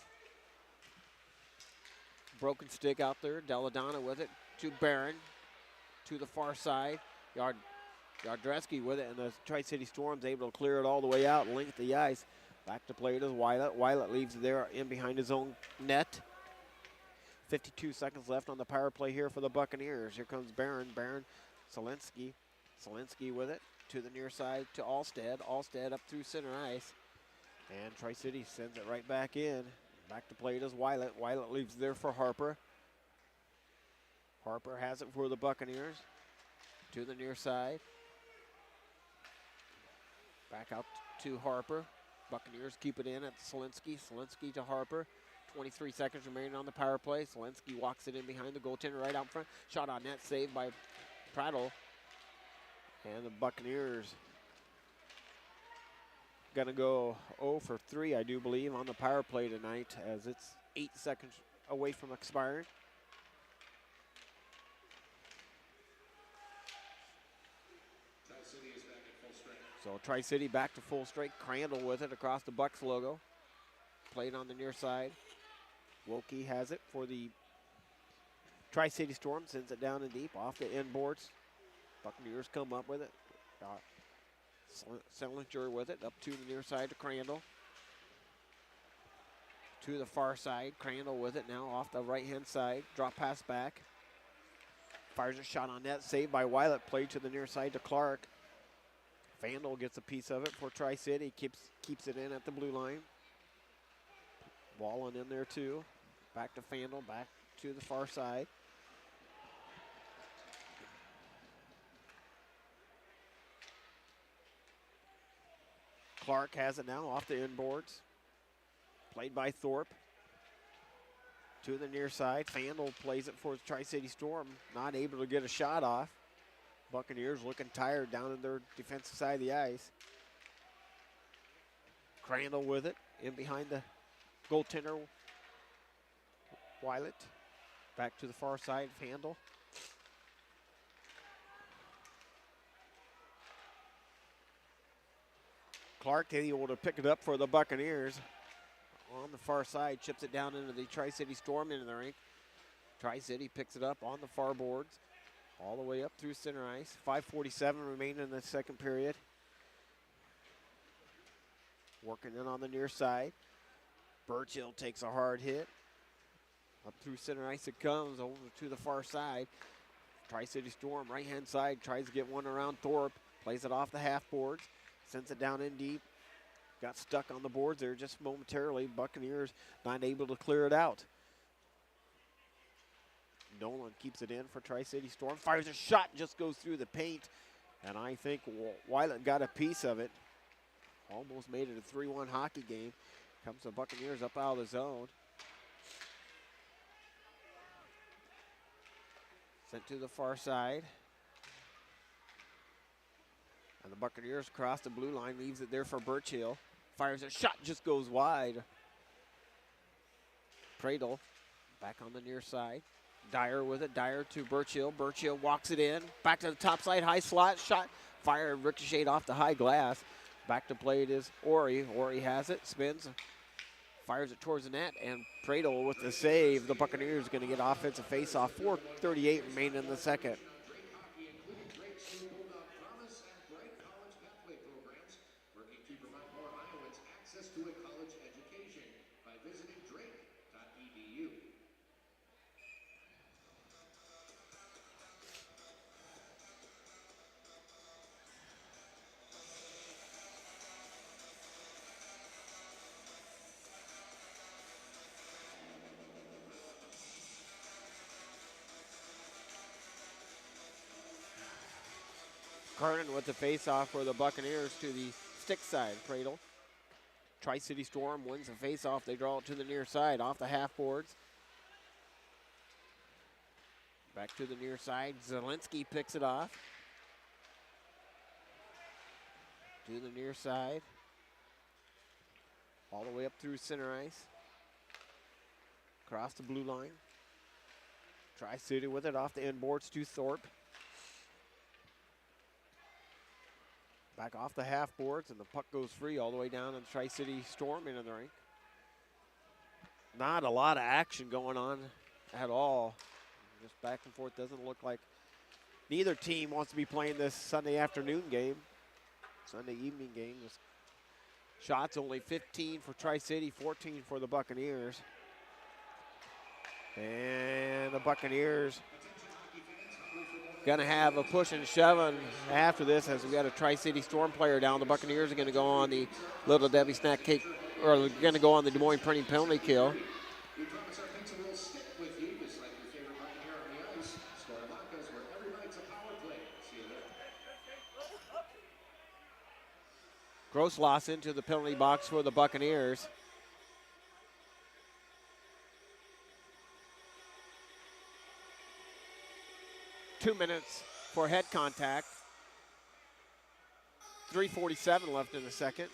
Broken stick out there. Deladonna with it to Barron. To the far side. Yardreski with it. And the Tri-City Storm's able to clear it all the way out. Length the ice. Back to play it is Wylet. Wylet leaves it there in behind his own net. 52 seconds left on the power play here for the Buccaneers. Here comes Barron. Barron. Solinsky. Solinsky with it. To the near side to Alstead. Alstead up through center ice. And Tri-City sends it right back in. Back to play it is Wylet. Wylet leaves there for Harper. Harper has it for the Buccaneers. To the near side. Back out to Harper. Buccaneers keep it in at Selinsky. Selinsky to Harper. 23 seconds remaining on the power play. Selinsky walks it in behind the goaltender right out front. Shot on net, saved by Prattle. And the Buccaneers going to go 0 for 3, I do believe, on the power play tonight, as it's 8 seconds away from expiring. So Tri-City back to full strength. Crandall with it across the Bucks logo. Played on the near side. Wilkie has it for the Tri-City Storm. Sends it down and deep off the inboards. Buccaneers come up with it. Sellinger with it up to the near side to Crandall. To the far side. Crandall with it now off the right-hand side. Drop pass back. Fires a shot on net. Saved by Weilet. Played to the near side to Clark. Vandal gets a piece of it for Tri-City. Keeps it in at the blue line. Wallen in there too. Back to Vandal. Back to the far side. Clark has it now off the inboards. Played by Thorpe. To the near side. Vandal plays it for the Tri-City Storm. Not able to get a shot off. Buccaneers looking tired down in their defensive side of the ice. Crandall with it in behind the goaltender, Weilet. Back to the far side, Vandal. Clark able to pick it up for the Buccaneers. On the far side, chips it down into the Tri-City Storm into the rink. Tri-City picks it up on the far boards. All the way up through center ice. 5:47 remaining in the second period. Working in on the near side. Burchill takes a hard hit. Up through center ice it comes, over to the far side. Tri-City Storm, right-hand side, tries to get one around Thorpe. Plays it off the half boards. Sends it down in deep. Got stuck on the boards there just momentarily. Buccaneers not able to clear it out. Nolan keeps it in for Tri-City Storm. Fires a shot, just goes through the paint. And I think Weiland got a piece of it. Almost made it a 3-1 hockey game. Comes the Buccaneers up out of the zone. Sent to the far side. And the Buccaneers cross the blue line, leaves it there for Burchill. Fires a shot, just goes wide. Pradle back on the near side. Dyer with it, Dyer to Burchill. Burchill walks it in, back to the top side, high slot, shot, fire, ricocheted off the high glass. Back to play it is Ori. Ori has it, spins, fires it towards the net, and Pradle with the save. The Buccaneers going to get offensive face-off. 4:38 remaining in the second. Carden with the face-off for the Buccaneers to the stick side. Pradle. Tri-City Storm wins the face-off. They draw it to the near side off the half boards. Back to the near side. Zielinski picks it off. To the near side. All the way up through center ice. Across the blue line. Tri-City with it off the inboards to Thorpe. Back off the half boards, and the puck goes free all the way down, and Tri-City Storm into the rink. Not a lot of action going on at all. Just back and forth. Doesn't look like neither team wants to be playing this Sunday afternoon game. Sunday evening game. This shots only 15 for Tri-City, 14 for the Buccaneers. And the Buccaneers going to have a push and shoving after this, as we got a Tri-City Storm player down. The Buccaneers are going to go on the Little Debbie Snack Cake, or going to go on the Des Moines Printing penalty kill. Gross loss into the penalty box for the Buccaneers. Two minutes for head contact. 3:47 left in the second.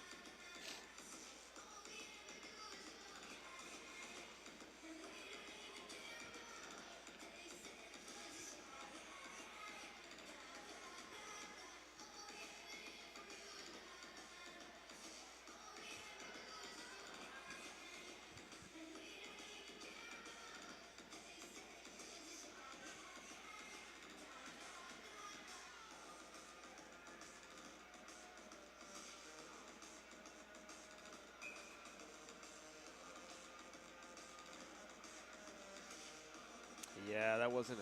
Yeah, that wasn't.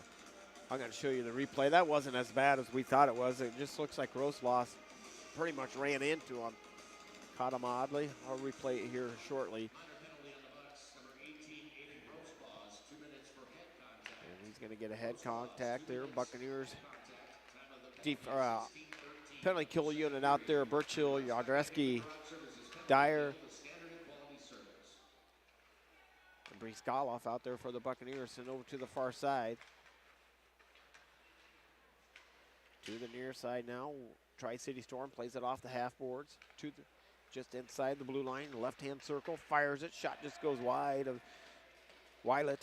I'm going to show you the replay. That wasn't as bad as we thought it was. It just looks like Rosloss pretty much ran into him. Caught him oddly. I'll replay it here shortly. And he's going to get a head contact there. Buccaneers penalty kill unit out there. Birchill, Yadreski, Dyer, and Briskaloff out there for the Buccaneers. Sent over to the far side. To the near side now. Tri-City Storm plays it off the half boards. Just inside the blue line. Left-hand circle. Fires it. Shot just goes wide of Weilet.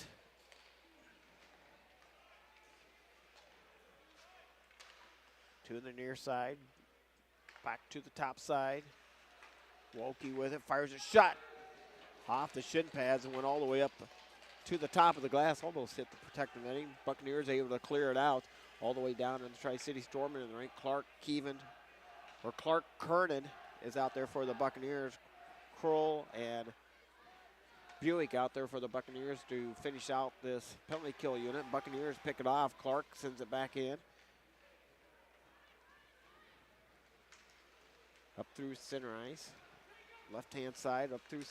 To the near side. Back to the top side. Wolke with it. Fires a shot off the shin pads and went all the way up to the top of the glass. Almost hit the protective netting. Buccaneers able to clear it out all the way down in the Tri-City Storm. And in the rank, Clark Kernan is out there for the Buccaneers. Kroll and Buick out there for the Buccaneers to finish out this penalty kill unit. Buccaneers pick it off. Clark sends it back in. Up through center ice. Left-hand side, up through,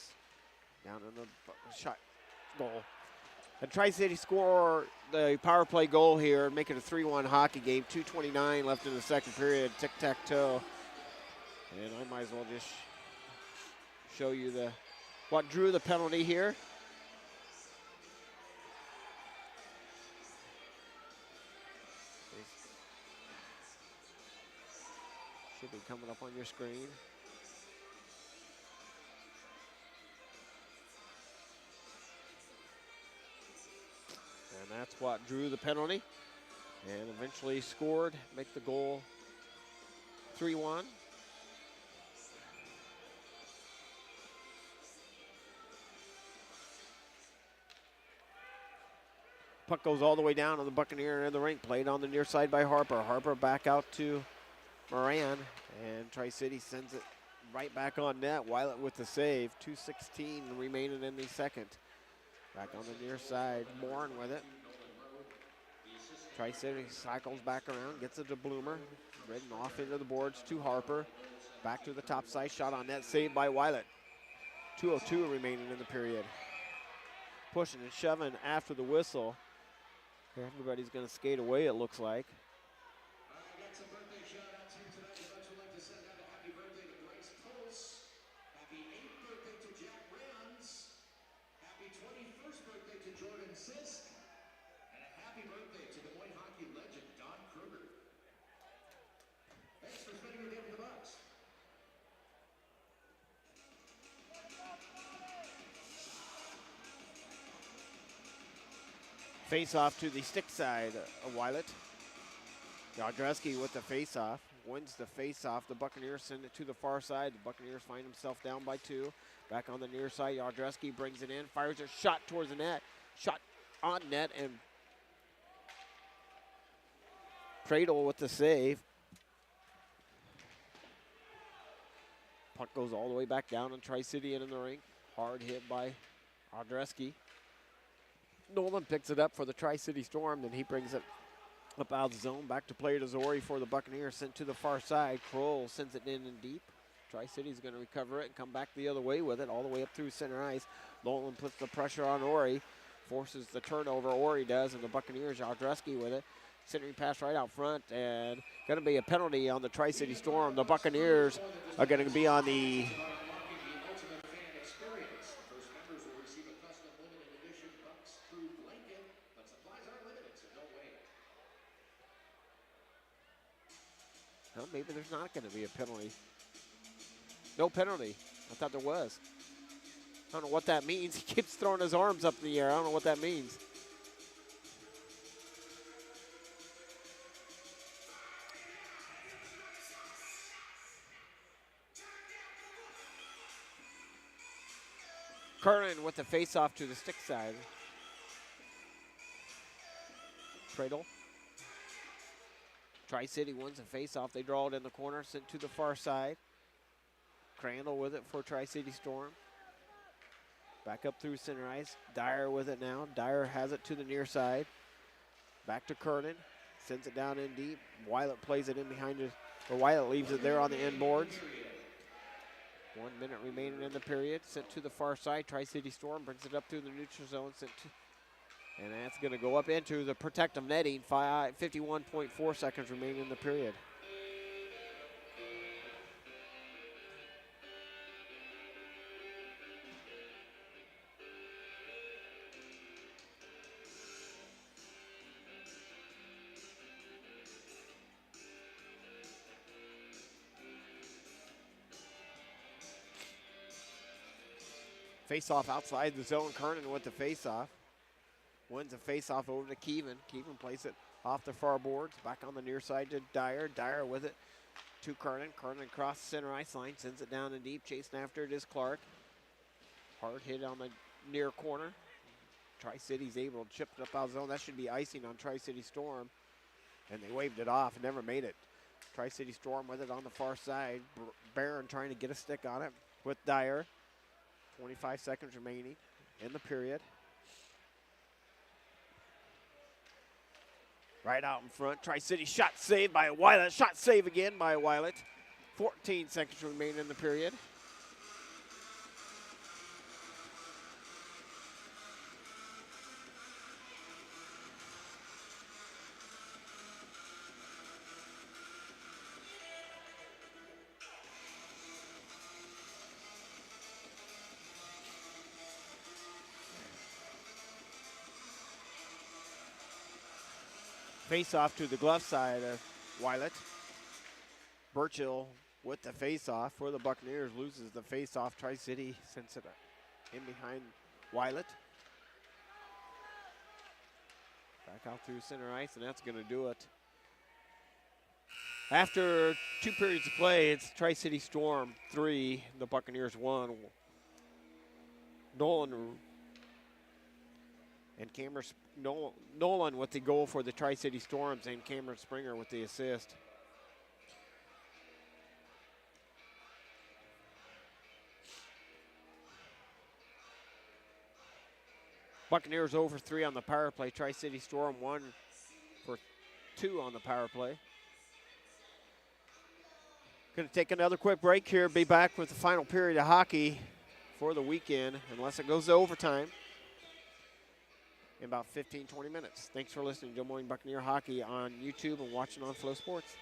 down in the shot goal. And Tri-City score the power play goal here, make it a 3-1 hockey game. 2:29 left in the second period, tic-tac-toe. And I might as well just show you what drew the penalty here. Should be coming up on your screen. And that's what drew the penalty and eventually scored, make the goal 3-1. Puck goes all the way down on the Buccaneer end of the rink, played on the near side by Harper. Harper back out to Moran, and Tri-City sends it right back on net. Weilet with the save. 2:16 remaining in the second. Back on the near side, Moran with it. Tri-City cycles back around, gets it to Bloomer. Ridden off into the boards to Harper. Back to the top side, shot on net, saved by Weilet. 2:02 remaining in the period. Pushing and shoving after the whistle. Everybody's going to skate away, it looks like. Face off to the stick side of Weilet. Yadreski with the face off. Wins the face off. The Buccaneers send it to the far side. The Buccaneers find himself down by 2. Back on the near side, Yadreski brings it in. Fires a shot towards the net. Shot on net and Cradle with the save. Puck goes all the way back down and Tri-City in the rink. Hard hit by Yadreski. Nolan picks it up for the Tri-City Storm, then he brings it up out of the zone. Back to play to Zori for the Buccaneers, sent to the far side. Kroll sends it in and deep. Tri-City's going to recover it and come back the other way with it, all the way up through center ice. Nolan puts the pressure on Ori, forces the turnover, Ori does, and the Buccaneers, Yadreski with it. Centering pass right out front, and going to be a penalty on the Tri-City Storm. The Buccaneers are going to be on the well, maybe there's not going to be a penalty. No penalty. I thought there was. I don't know what that means. He keeps throwing his arms up in the air. I don't know what that means. Curran with the face-off to the stick side. Cradle. Tri-City wins the face-off. They draw it in the corner, sent to the far side. Crandall with it for Tri-City Storm. Back up through center ice. Dyer with it now. Dyer has it to the near side. Back to Kernan. Sends it down in deep. Wylet plays it in behind it. Or Wylet leaves it there on the end boards. 1 minute remaining in the period. Sent to the far side. Tri-City Storm brings it up through the neutral zone. And that's going to go up into the protective netting. 51.4 seconds remaining in the period. Face-off outside the zone. Kernan with the face-off. Wins the face-off over to Keevan. Keevan plays it off the far boards. Back on the near side to Dyer. Dyer with it to Kernan. Kernan across the center ice line. Sends it down in deep. Chasing after it is Clark. Hard hit on the near corner. Tri-City's able to chip it up out of zone. That should be icing on Tri-City Storm. And they waved it off. Never made it. Tri-City Storm with it on the far side. Barron trying to get a stick on it with Dyer. 25 seconds remaining in the period. Right out in front. Tri-City shot saved by Wylet. Shot save again by Wylet. 14 seconds remain in the period. Face off to the glove side of Wylet. Burchill with the face off for the Buccaneers, loses the face off. Tri-City sends it in behind Wylet. Back out through center ice, and that's going to do it. After 2 periods of play, it's Tri-City Storm 3, the Buccaneers 1. Nolan with the goal for the Tri-City Storms, and Cameron Springer with the assist. Buccaneers over 3 on the power play. Tri-City Storm 1 for 2 on the power play. Going to take another quick break here. Be back with the final period of hockey for the weekend, unless it goes to overtime, in about 15, 20 minutes. Thanks for listening to Des Moines Buccaneer Hockey on YouTube and watching on Flow Sports.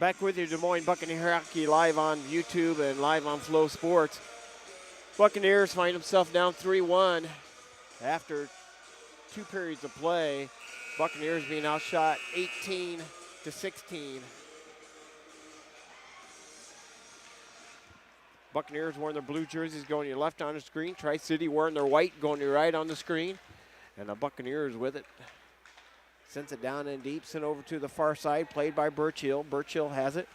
Back with you, Des Moines Buccaneer Hockey, live on YouTube and live on Flow Sports. Buccaneers find themselves down 3-1 after 2 periods of play. Buccaneers being outshot 18-16. Buccaneers wearing their blue jerseys going to your left on the screen. Tri-City wearing their white going to your right on the screen. And the Buccaneers with it. Sends it down in deep, sent over to the far side, played by Birchill. Birchill has it.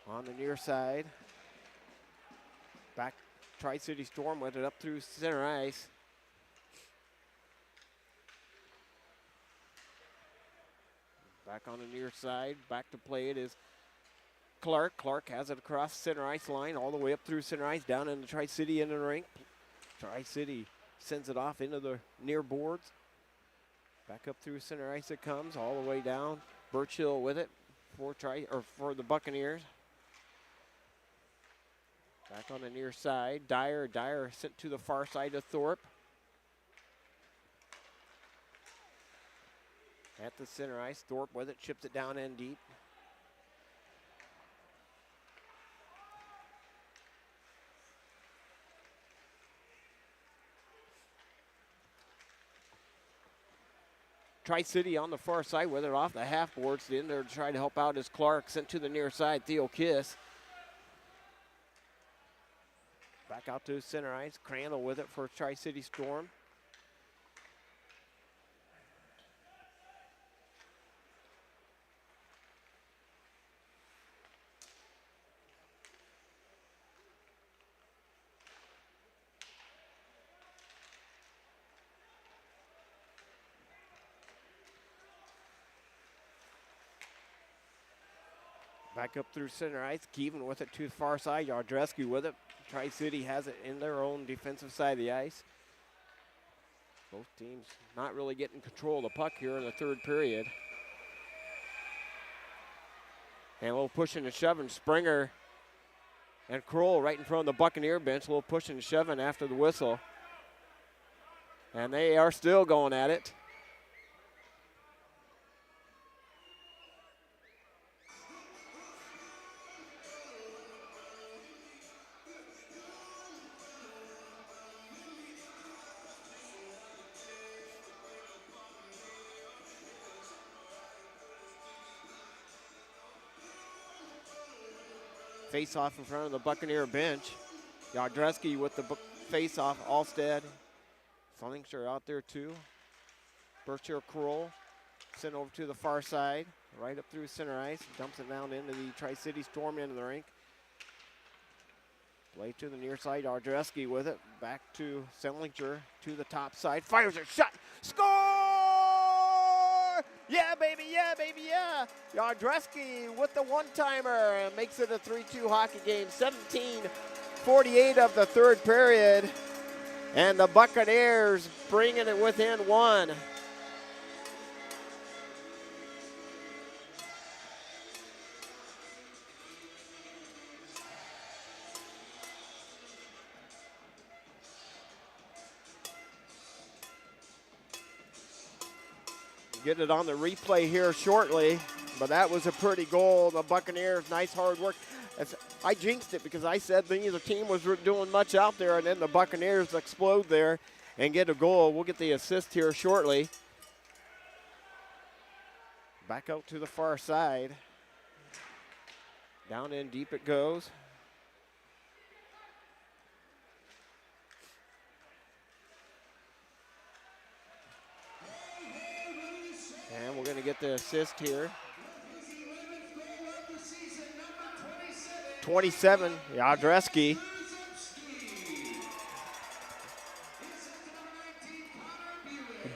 On the near side. Back, Tri-City Storm with it up through center ice. Back on the near side, back to play it is Clark. Clark has it across center ice line, all the way up through center ice, down in the Tri-City in the rink. Tri-City sends it off into the near boards. Back up through center ice it comes, all the way down. Birchill with it for the Buccaneers. Back on the near side, Dyer sent to the far side of Thorpe. At the center ice, Thorpe with it, chips it down in deep. Tri-City on the far side with it off the half boards. In there to try to help out is Clark, sent to the near side, Theo Kiss. Back out to center ice, Crandall with it for Tri-City Storm. Back up through center ice, Keevan with it to the far side, Yardreski with it. Tri-City has it in their own defensive side of the ice. Both teams not really getting control of the puck here in the third period. And a little pushing and shoving, Springer and Kroll right in front of the Buccaneer bench, a little pushing and shoving after the whistle. And they are still going at it. Face-off in front of the Buccaneer bench. Yardreski with the face-off, Alstead. Flingster out there too. Birchill Kroll sent over to the far side, right up through center ice, dumps it down into the Tri-City Storm into the rink. Play to the near side, Yardreski with it, back to Semlinger to the top side, fires a shot, score! Yeah, baby, yeah, baby, yeah. Yardreski with the one-timer and makes it a 3-2 hockey game. 17:48 of the third period. And the Buccaneers bringing it within one. Get it on the replay here shortly, but that was a pretty goal. The Buccaneers, nice hard work. I jinxed it because I said neither team was doing much out there, and then the Buccaneers explode there and get a goal. We'll get the assist here shortly. Back out to the far side. Down in deep it goes. And we're going to get the assist here. 27, Yardreski.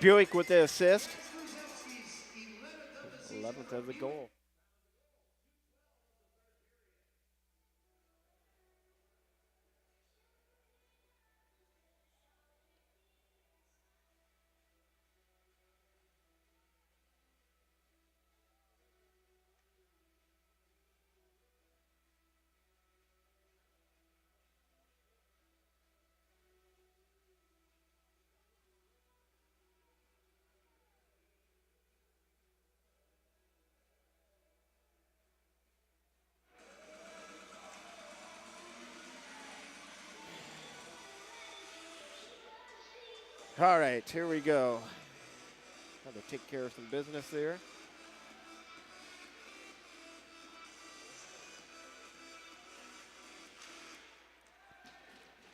Buick with the assist. 11th of the goal. All right, here we go. Got to take care of some business there.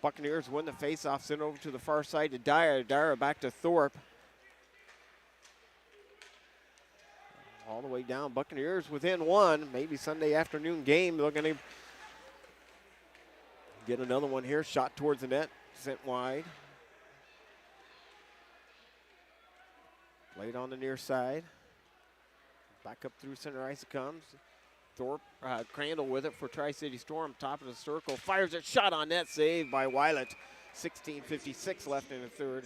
Buccaneers win the faceoff, sent over to the far side to Dyer. Dyer back to Thorpe. All the way down. Buccaneers within one. Maybe Sunday afternoon game. They're going to get another one here. Shot towards the net. Sent wide. Played on the near side. Back up through center ice it comes. Thorpe, Crandall with it for Tri-City Storm. Top of the circle. Fires a shot on net. Saved by Weilet. 16:56 left in the third.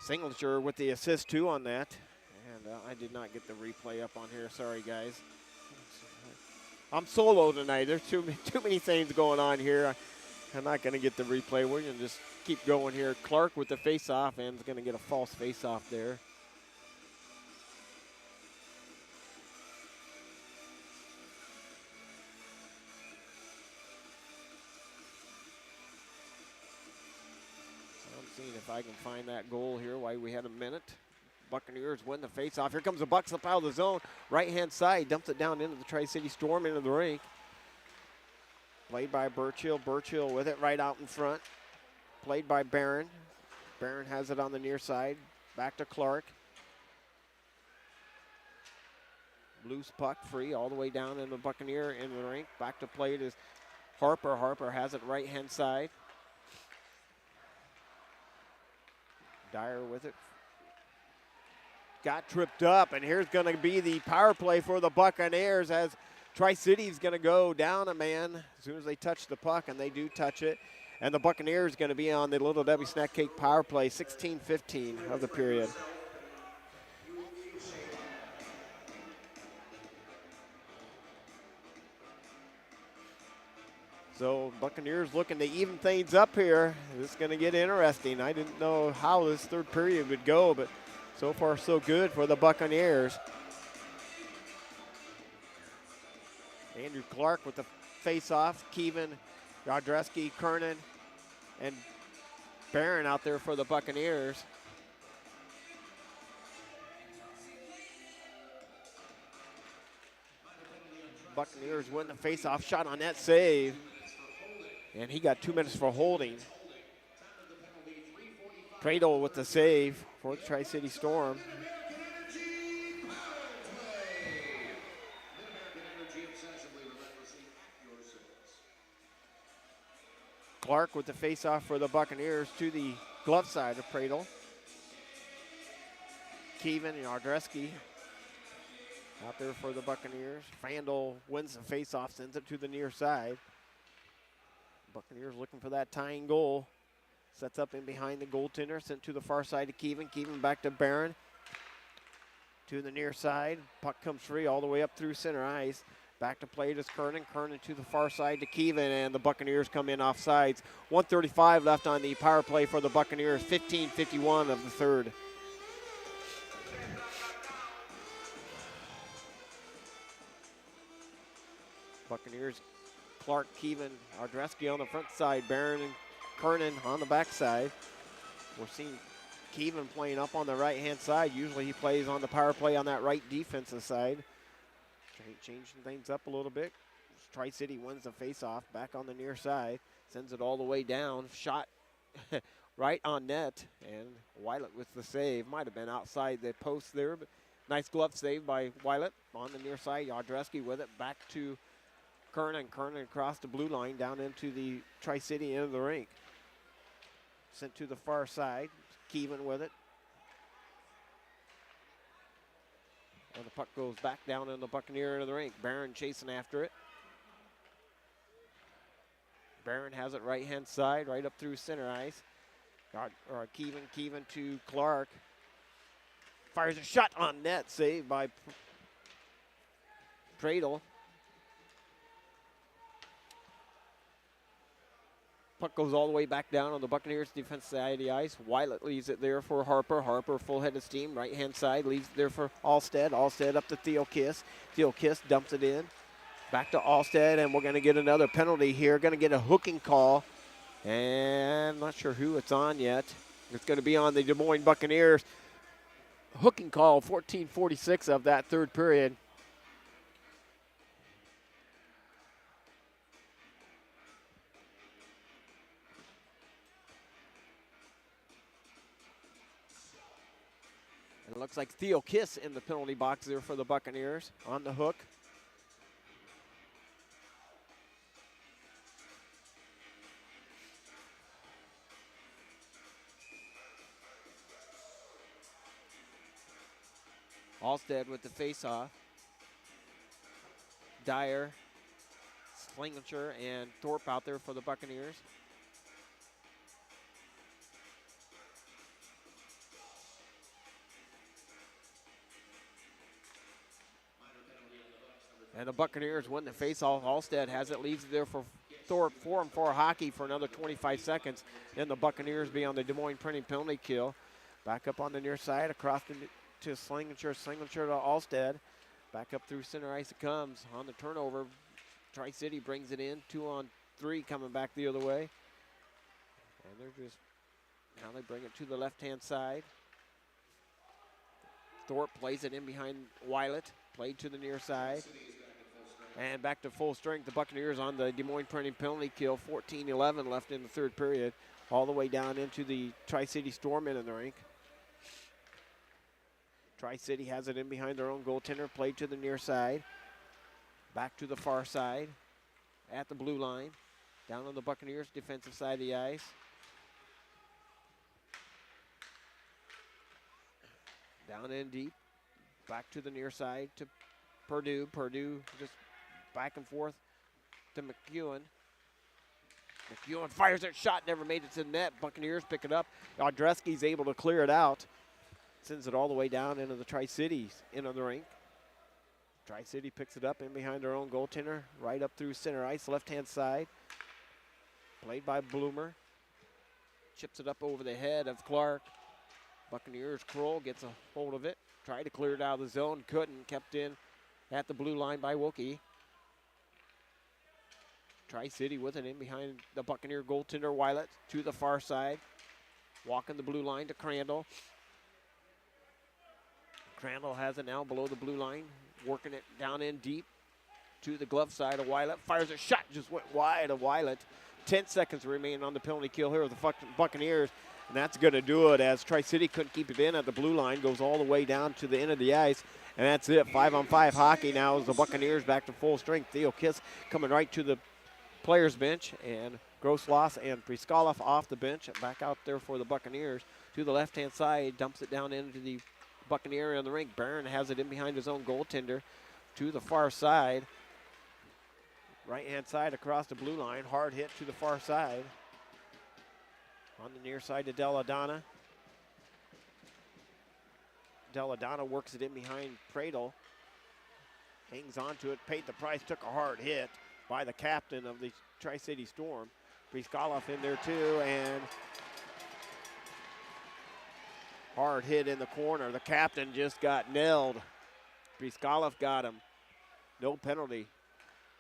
Singletary with the assist too on that. And I did not get the replay up on here. Sorry, guys. I'm solo tonight. There's too many things going on here. I'm not going to get the replay. We're going to just keep going here. Clark with the face-off and is going to get a false face-off there. I'm seeing if I can find that goal here while we had a minute. Buccaneers win the face-off. Here comes the Bucks up out of the zone. Right-hand side, dumps it down into the Tri-City Storm, into the rink. Played by Burchill. Burchill with it right out in front. Played by Barron. Barron has it on the near side. Back to Clark. Loose puck, free, all the way down in the Buccaneer in the rink. Back to play it is Harper. Harper has it right-hand side. Dyer with it. Got tripped up, and here's going to be the power play for the Buccaneers as Tri-City's going to go down a man as soon as they touch the puck, and they do touch it. And the Buccaneers going to be on the Little Debbie Snack Cake power play, 16:15 of the period. So Buccaneers looking to even things up here. This is going to get interesting. I didn't know how this third period would go, but so far, so good for the Buccaneers. Andrew Clark with the face-off. Keevan, Yardreski, Kernan, and Barron out there for the Buccaneers. Buccaneers win the face-off. Shot on that save. And he got 2 minutes for holding. Pradle with the save for the Tri-City Storm. Clark with the face-off for the Buccaneers to the glove side of Pradle. Keevan and Ardreski out there for the Buccaneers. Frandl wins the face-off, sends it to the near side. Buccaneers looking for that tying goal. Sets up in behind the goaltender, sent to the far side to Keevan. Keevan back to Barron. To the near side. Puck comes free all the way up through center ice. Back to play to Kernan. Kernan to the far side to Keevan, and the Buccaneers come in off sides. 1:35 left on the power play for the Buccaneers. 15:51 of the third. Buccaneers, Clark, Keevan, Ardreski on the front side. Barron and Kernan on the backside. We're seeing Keevan playing up on the right-hand side. Usually he plays on the power play on that right defensive side. Changing things up a little bit. Tri-City wins the face-off back on the near side. Sends it all the way down. Shot right on net. And Weilet with the save. Might have been outside the post there, but nice glove save by Weilet on the near side. Yardreski with it back to Kernan. Kernan across the blue line down into the Tri-City end of the rink. Sent to the far side. Keevan with it. And the puck goes back down in the Buccaneer end of the rink. Barron chasing after it. Barron has it right-hand side, right up through center ice. Keevan to Clark. Fires a shot on net, saved by Pradle. Puck goes all the way back down on the Buccaneers defense side of the ice. Wylet leaves it there for Harper. Harper full head of steam. Right-hand side leaves it there for Alstead. Alstead up to Theo Kiss. Theo Kiss dumps it in. Back to Alstead, and we're going to get another penalty here. Going to get a hooking call. And I'm not sure who it's on yet. It's going to be on the Des Moines Buccaneers. Hooking call, 14:46 of that third period. It looks like Theo Kiss in the penalty box there for the Buccaneers on the hook. Alstead with the face-off. Dyer, Slingershire, and Thorpe out there for the Buccaneers. And the Buccaneers win the face-off. Alstead has it, leaves it there for Thorpe, 4-on-4 hockey for another 25 seconds. Then the Buccaneers be on the Des Moines printing penalty kill. Back up on the near side, across to Slingershire, Slingershire to Alstead. Back up through center ice it comes. On the turnover, Tri-City brings it in, 2-on-3 coming back the other way. And they're just, now they bring it to the left-hand side. Thorpe plays it in behind Wylet, played to the near side. And back to full strength, the Buccaneers on the Des Moines printing penalty kill, 14-11 left in the third period, all the way down into the Tri-City Storm in the rink. Tri-City has it in behind their own goaltender, played to the near side. Back to the far side, at the blue line, down on the Buccaneers defensive side of the ice. Down in deep, back to the near side to Purdue. Purdue just back and forth to McEwen. McEwen fires that shot, never made it to the net. Buccaneers pick it up. Audreski's able to clear it out. Sends it all the way down into the Tri-Cities into the rink. Tri-City picks it up in behind their own goaltender, right up through center ice, left-hand side. Played by Bloomer. Chips it up over the head of Clark. Buccaneers, Kroll gets a hold of it. Tried to clear it out of the zone, couldn't. Kept in at the blue line by Wilkie. Tri-City with it in behind the Buccaneer goaltender, Wylet, to the far side. Walking the blue line to Crandall. Crandall has it now below the blue line, working it down in deep to the glove side of Wylet. Fires a shot, just went wide of Wylet. 10 seconds remaining on the penalty kill here with the Buccaneers, and that's going to do it as Tri-City couldn't keep it in at the blue line, goes all the way down to the end of the ice, and that's it. 5-on-5 hockey now as the Buccaneers back to full strength. Theo Kiss coming right to the players' bench, and Grosloss and Priskaloff off the bench, back out there for the Buccaneers. To the left-hand side, dumps it down into the Buccaneer in the rink. Barron has it in behind his own goaltender to the far side. Right-hand side across the blue line. Hard hit to the far side. On the near side to Deladonna. Deladonna works it in behind Pradle. Hangs on to it. Paid the price. Took a hard hit by the captain of the Tri-City Storm. Priskaloff in there too, and hard hit in the corner. The captain just got nailed. Priskaloff got him. No penalty.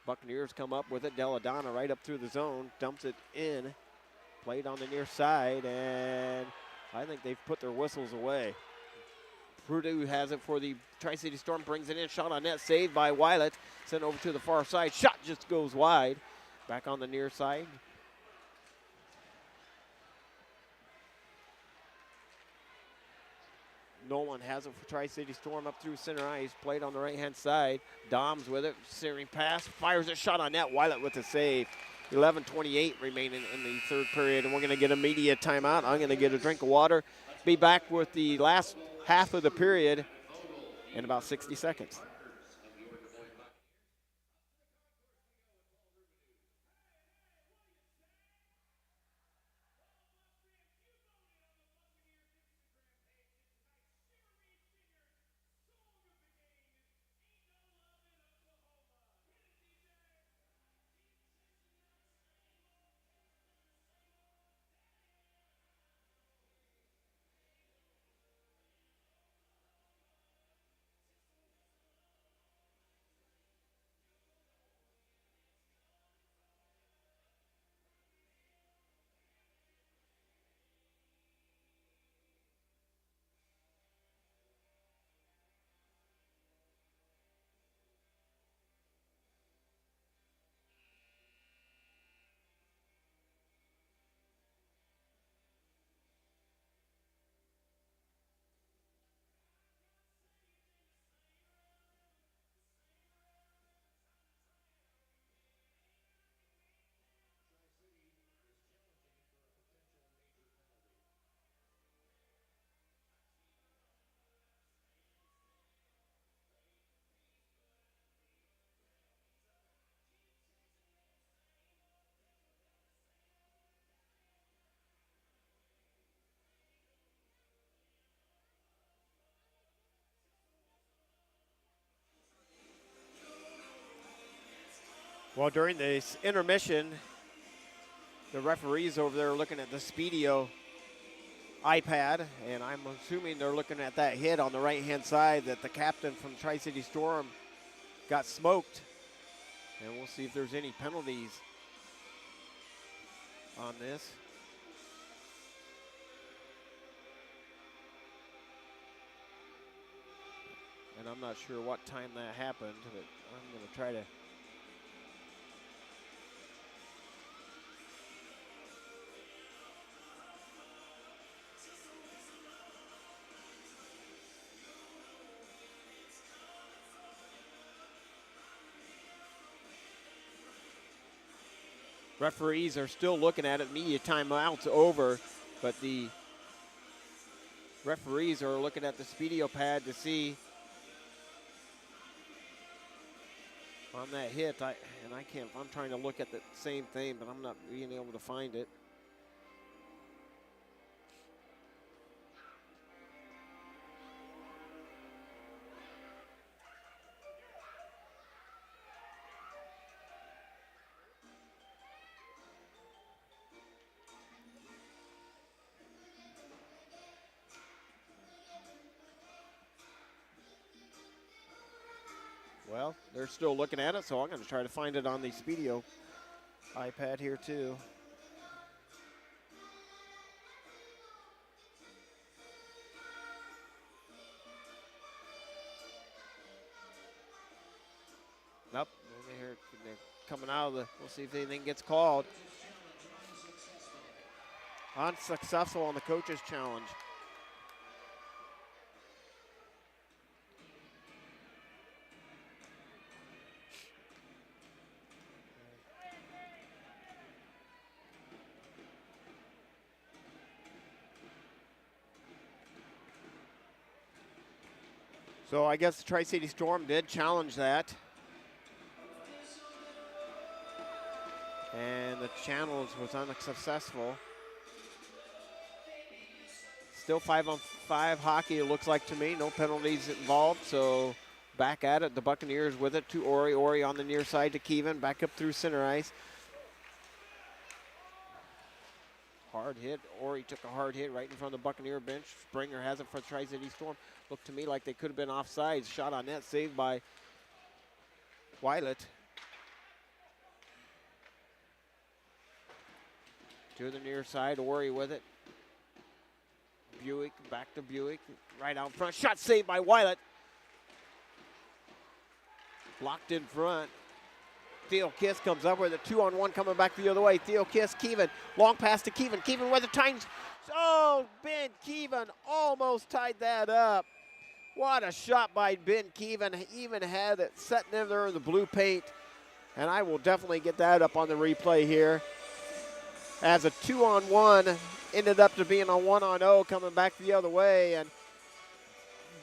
Buccaneers come up with it. Deladonna right up through the zone. Dumps it in. Played on the near side, and I think they've put their whistles away. Purdue has it for the Tri-City Storm. Brings it in. Shot on net. Saved by Wylet. Sent over to the far side. Shot just goes wide. Back on the near side. Nolan has it for Tri-City Storm up through center ice. Played on the right-hand side. Doms with it. Searing pass. Fires a shot on net. Wylet with the save. 11:28 remaining in the third period, and we're going to get a media timeout. I'm going to get a drink of water. Be back with the last half of the period in about 60 seconds. Well, during this intermission, the referees over there are looking at the Speedio iPad, and I'm assuming they're looking at that hit on the right-hand side that the captain from Tri-City Storm got smoked. And we'll see if there's any penalties on this. And I'm not sure what time that happened, but I'm going to try to. Referees are still looking at it. Media timeout's over, but the referees are looking at the Speedio pad to see on that hit. I'm trying to look at the same thing, but I'm not being able to find it. Well, they're still looking at it, so I'm going to try to find it on the Speedio iPad here too. Nope, they're coming out of the, we'll see if anything gets called. Unsuccessful on the coach's challenge. So I guess the Tri-City Storm did challenge that. And the challenge was unsuccessful. Still 5-on-5 hockey, it looks like to me. No penalties involved, so back at it. The Buccaneers with it to Ori. Ori on the near side to Keevan, back up through center ice. Hard hit. Ori took a hard hit right in front of the Buccaneer bench. Springer has it for the Tri-City Storm. Looked to me like they could have been offsides. Shot on net, saved by Weilet. To the near side, Ori with it. Buick, back to Buick, right out front. Shot saved by Weilet. Blocked in front. Theo Kiss comes up with a 2-on-1 coming back the other way. Theo Kiss, Keevan, long pass to Keevan. Keevan with the times. Oh, Ben Keevan almost tied that up. What a shot by Ben Keevan. He even had it setting in there in the blue paint. And I will definitely get that up on the replay here. As a 2-on-1 ended up to being a 1-on-0 coming back the other way. And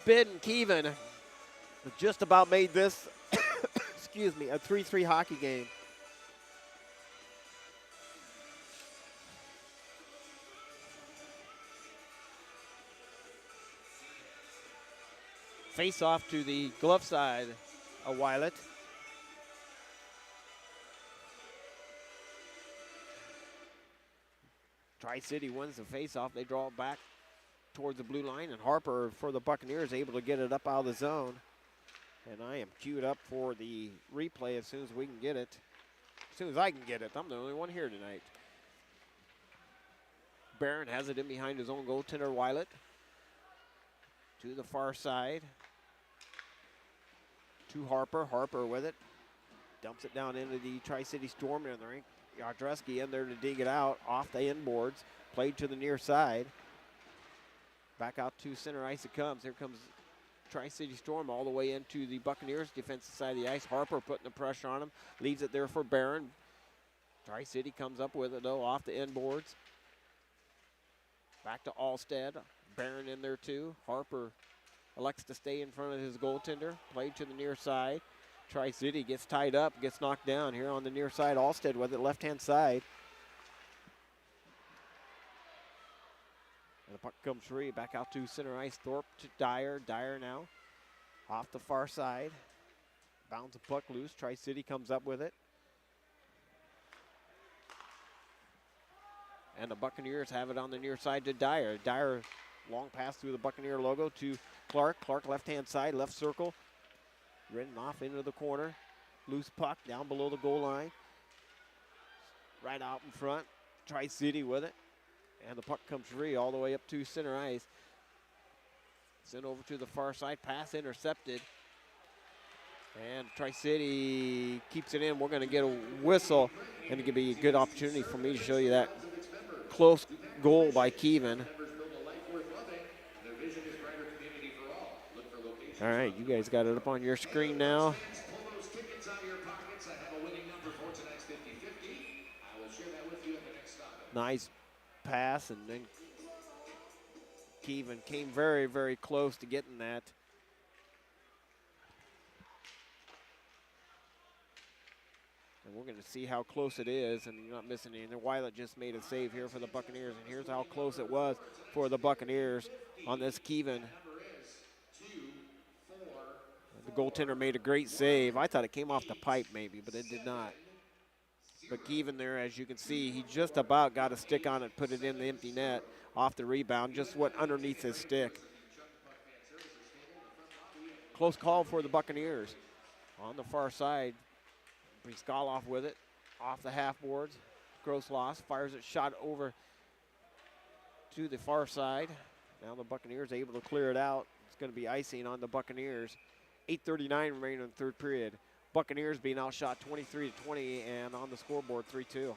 Ben Keevan just about made this excuse me, a 3-3 hockey game. Face off to the glove side of Weilet. Tri-City wins the face-off. They draw it back towards the blue line, and Harper for the Buccaneers able to get it up out of the zone. And I am queued up for the replay as soon as we can get it. As soon as I can get it. I'm the only one here tonight. Barron has it in behind his own goaltender, Weilet. To the far side. To Harper. Harper with it. Dumps it down into the Tri-City Storm in the rink. Yardreski in there to dig it out off the end boards. Played to the near side. Back out to center ice it comes. Here comes Tri-City Storm all the way into the Buccaneers defensive side of the ice. Harper putting the pressure on him. Leaves it there for Barron. Tri-City comes up with it though off the end boards. Back to Alstead. Barron in there too. Harper elects to stay in front of his goaltender. Played to the near side. Tri-City gets tied up, gets knocked down here on the near side. Alstead with it, left-hand side. And the puck comes free, back out to center ice. Thorpe to Dyer. Dyer now off the far side. Bounds the puck loose. Tri-City comes up with it. And the Buccaneers have it on the near side to Dyer. Dyer, long pass through the Buccaneer logo to Clark. Clark left-hand side, left circle. Ridden off into the corner. Loose puck down below the goal line. Right out in front. Tri-City with it. And the puck comes free all the way up to center ice. Sent over to the far side. Pass intercepted. And Tri-City keeps it in. We're going to get a whistle. And it could be a good opportunity for me to show you that close goal by Keevan. All right, you guys got it up on your screen now. Nice pass, and then Keevan came very, very close to getting that. And we're going to see how close it is, and you're not missing anything. Wylet just made a save here for the Buccaneers, and here's how close it was for the Buccaneers on this Keevan. The goaltender made a great save. I thought it came off the pipe maybe, but it did not. But Keevan there, as you can see, he just about got a stick on it, put it in the empty net off the rebound, just went underneath his stick. Close call for the Buccaneers. On the far side, Briskaloff with it, off the half boards. Gross loss, fires it shot over to the far side. Now the Buccaneers able to clear it out. It's going to be icing on the Buccaneers. 8:39 remaining in the third period. Buccaneers being outshot 23-20 and on the scoreboard 3-2.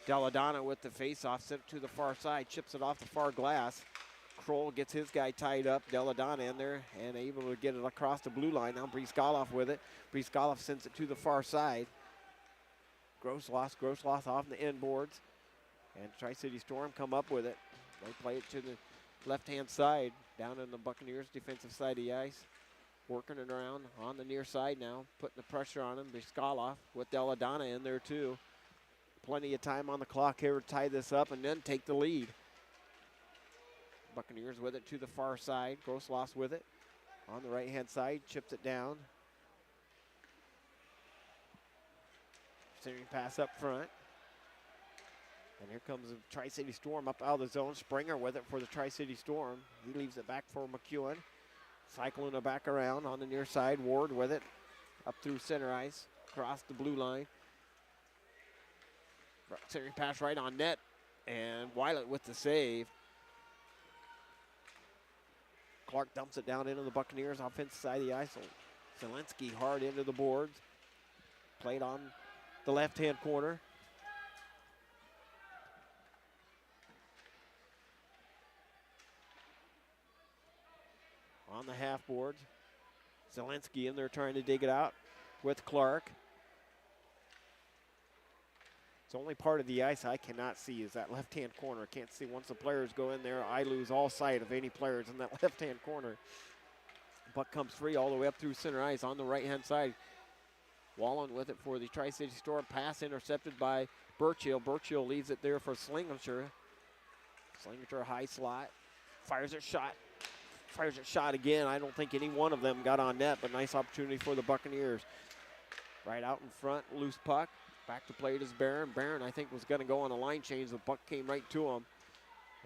Deladonna with the face-off, sent it to the far side, chips it off the far glass. Kroll gets his guy tied up, Deladonna in there, and able to get it across the blue line. Now Briskaloff with it. Briskaloff sends it to the far side. Gross loss off the end boards. And Tri-City Storm come up with it. They play it to the left-hand side, down in the Buccaneers' defensive side of the ice. Working it around on the near side now, putting the pressure on him. Briskaloff with Deladonna in there too. Plenty of time on the clock here to tie this up and then take the lead. Buccaneers with it to the far side. Grossloss with it on the right-hand side, chips it down. Centering pass up front. And here comes the Tri-City Storm up out of the zone. Springer with it for the Tri-City Storm. He leaves it back for McEwen. Cycling it back around on the near side. Ward with it up through center ice, across the blue line. Centering pass right on net, and Wylet with the save. Clark dumps it down into the Buccaneers offensive side of the ice. Zelensky hard into the boards. Played on the left-hand corner. On the half boards. Zelensky in there trying to dig it out with Clark. It's only part of the ice I cannot see is that left-hand corner. Can't see once the players go in there. I lose all sight of any players in that left-hand corner. Puck comes free all the way up through center ice on the right-hand side. Wallen with it for the Tri-City Storm. Pass intercepted by Burchill. Burchill leaves it there for Slingershire. Slingershire high slot. Fires it shot. Fires it shot again. I don't think any one of them got on net, but nice opportunity for the Buccaneers. Right out in front, loose puck. Back to play it is Barron. Barron, I think, was going to go on a line change. The puck came right to him.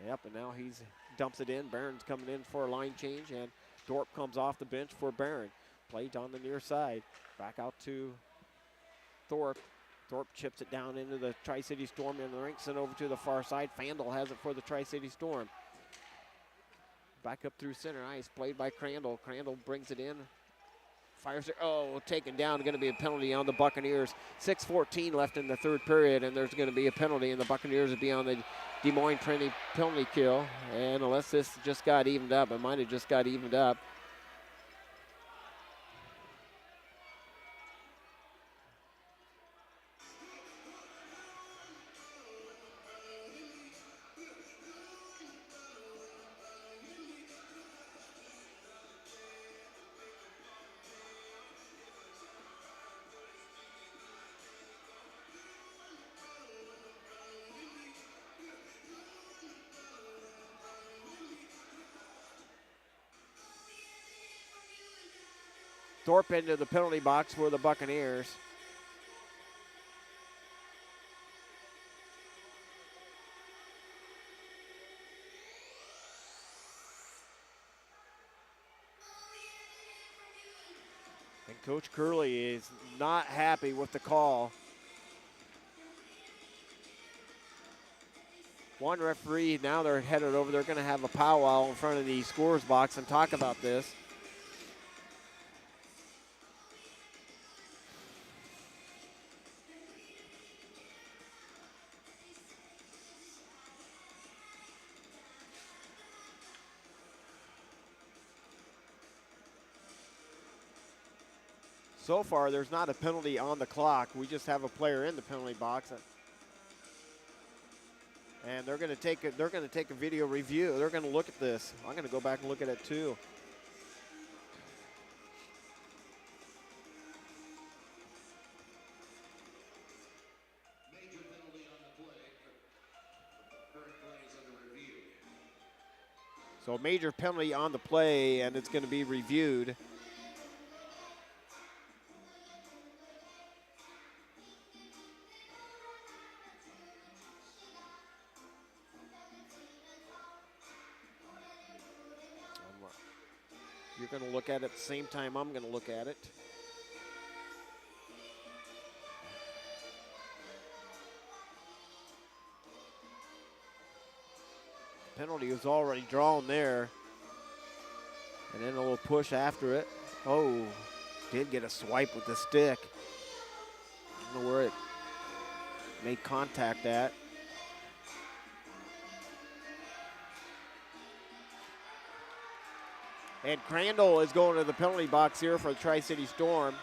Yep, and now he's dumps it in. Barron's coming in for a line change, and Dorp comes off the bench for Barron. Played on the near side. Back out to Thorpe. Thorpe chips it down into the Tri-City Storm in the rink, sent over to the far side. Fandel has it for the Tri-City Storm. Back up through center ice, played by Crandall. Crandall brings it in. Fires it, taken down, going to be a penalty on the Buccaneers. 6:14 left in the third period, and there's going to be a penalty, and the Buccaneers will be on the Des Moines penalty kill. And unless this just got evened up, it might have just got evened up. Thorpe into the penalty box for the Buccaneers. And Coach Curley is not happy with the call. One referee, now they're headed over. They're going to have a powwow in front of the scorer's box and talk about this. So far, there's not a penalty on the clock. We just have a player in the penalty box. And they're going to take a video review. They're going to look at this. I'm going to go back and look at it too. Major penalty on the play. Current play is under review. So a major penalty on the play, and it's going to be reviewed. You're going to look at it at the same time I'm going to look at it. Penalty was already drawn there. And then a little push after it. Oh, did get a swipe with the stick. I don't know where it made contact at. And Crandall is going to the penalty box here for the Tri-City Storm.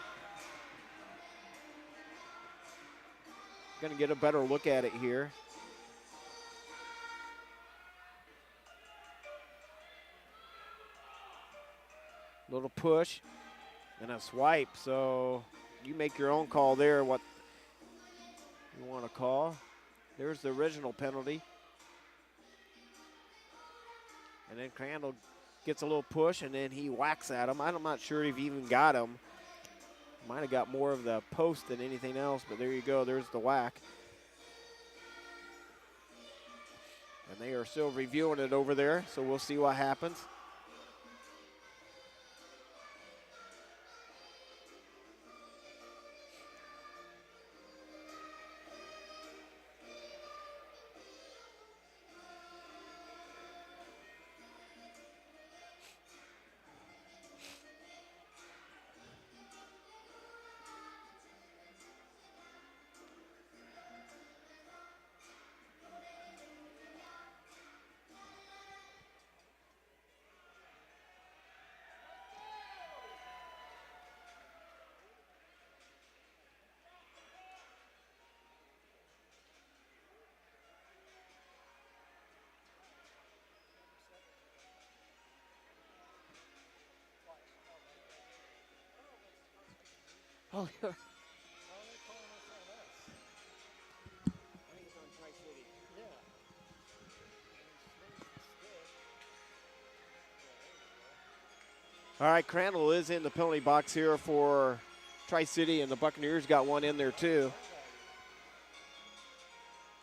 Going to get a better look at it here. Little push and a swipe. So you make your own call there, what you want to call. There's the original penalty. And then Crandall gets a little push, and then he whacks at him. I'm not sure if he even got him. Might have got more of the post than anything else, but there you go. There's the whack. And they are still reviewing it over there, so we'll see what happens. Oh, yeah. All right, Crandall is in the penalty box here for Tri-City, and the Buccaneers got one in there too.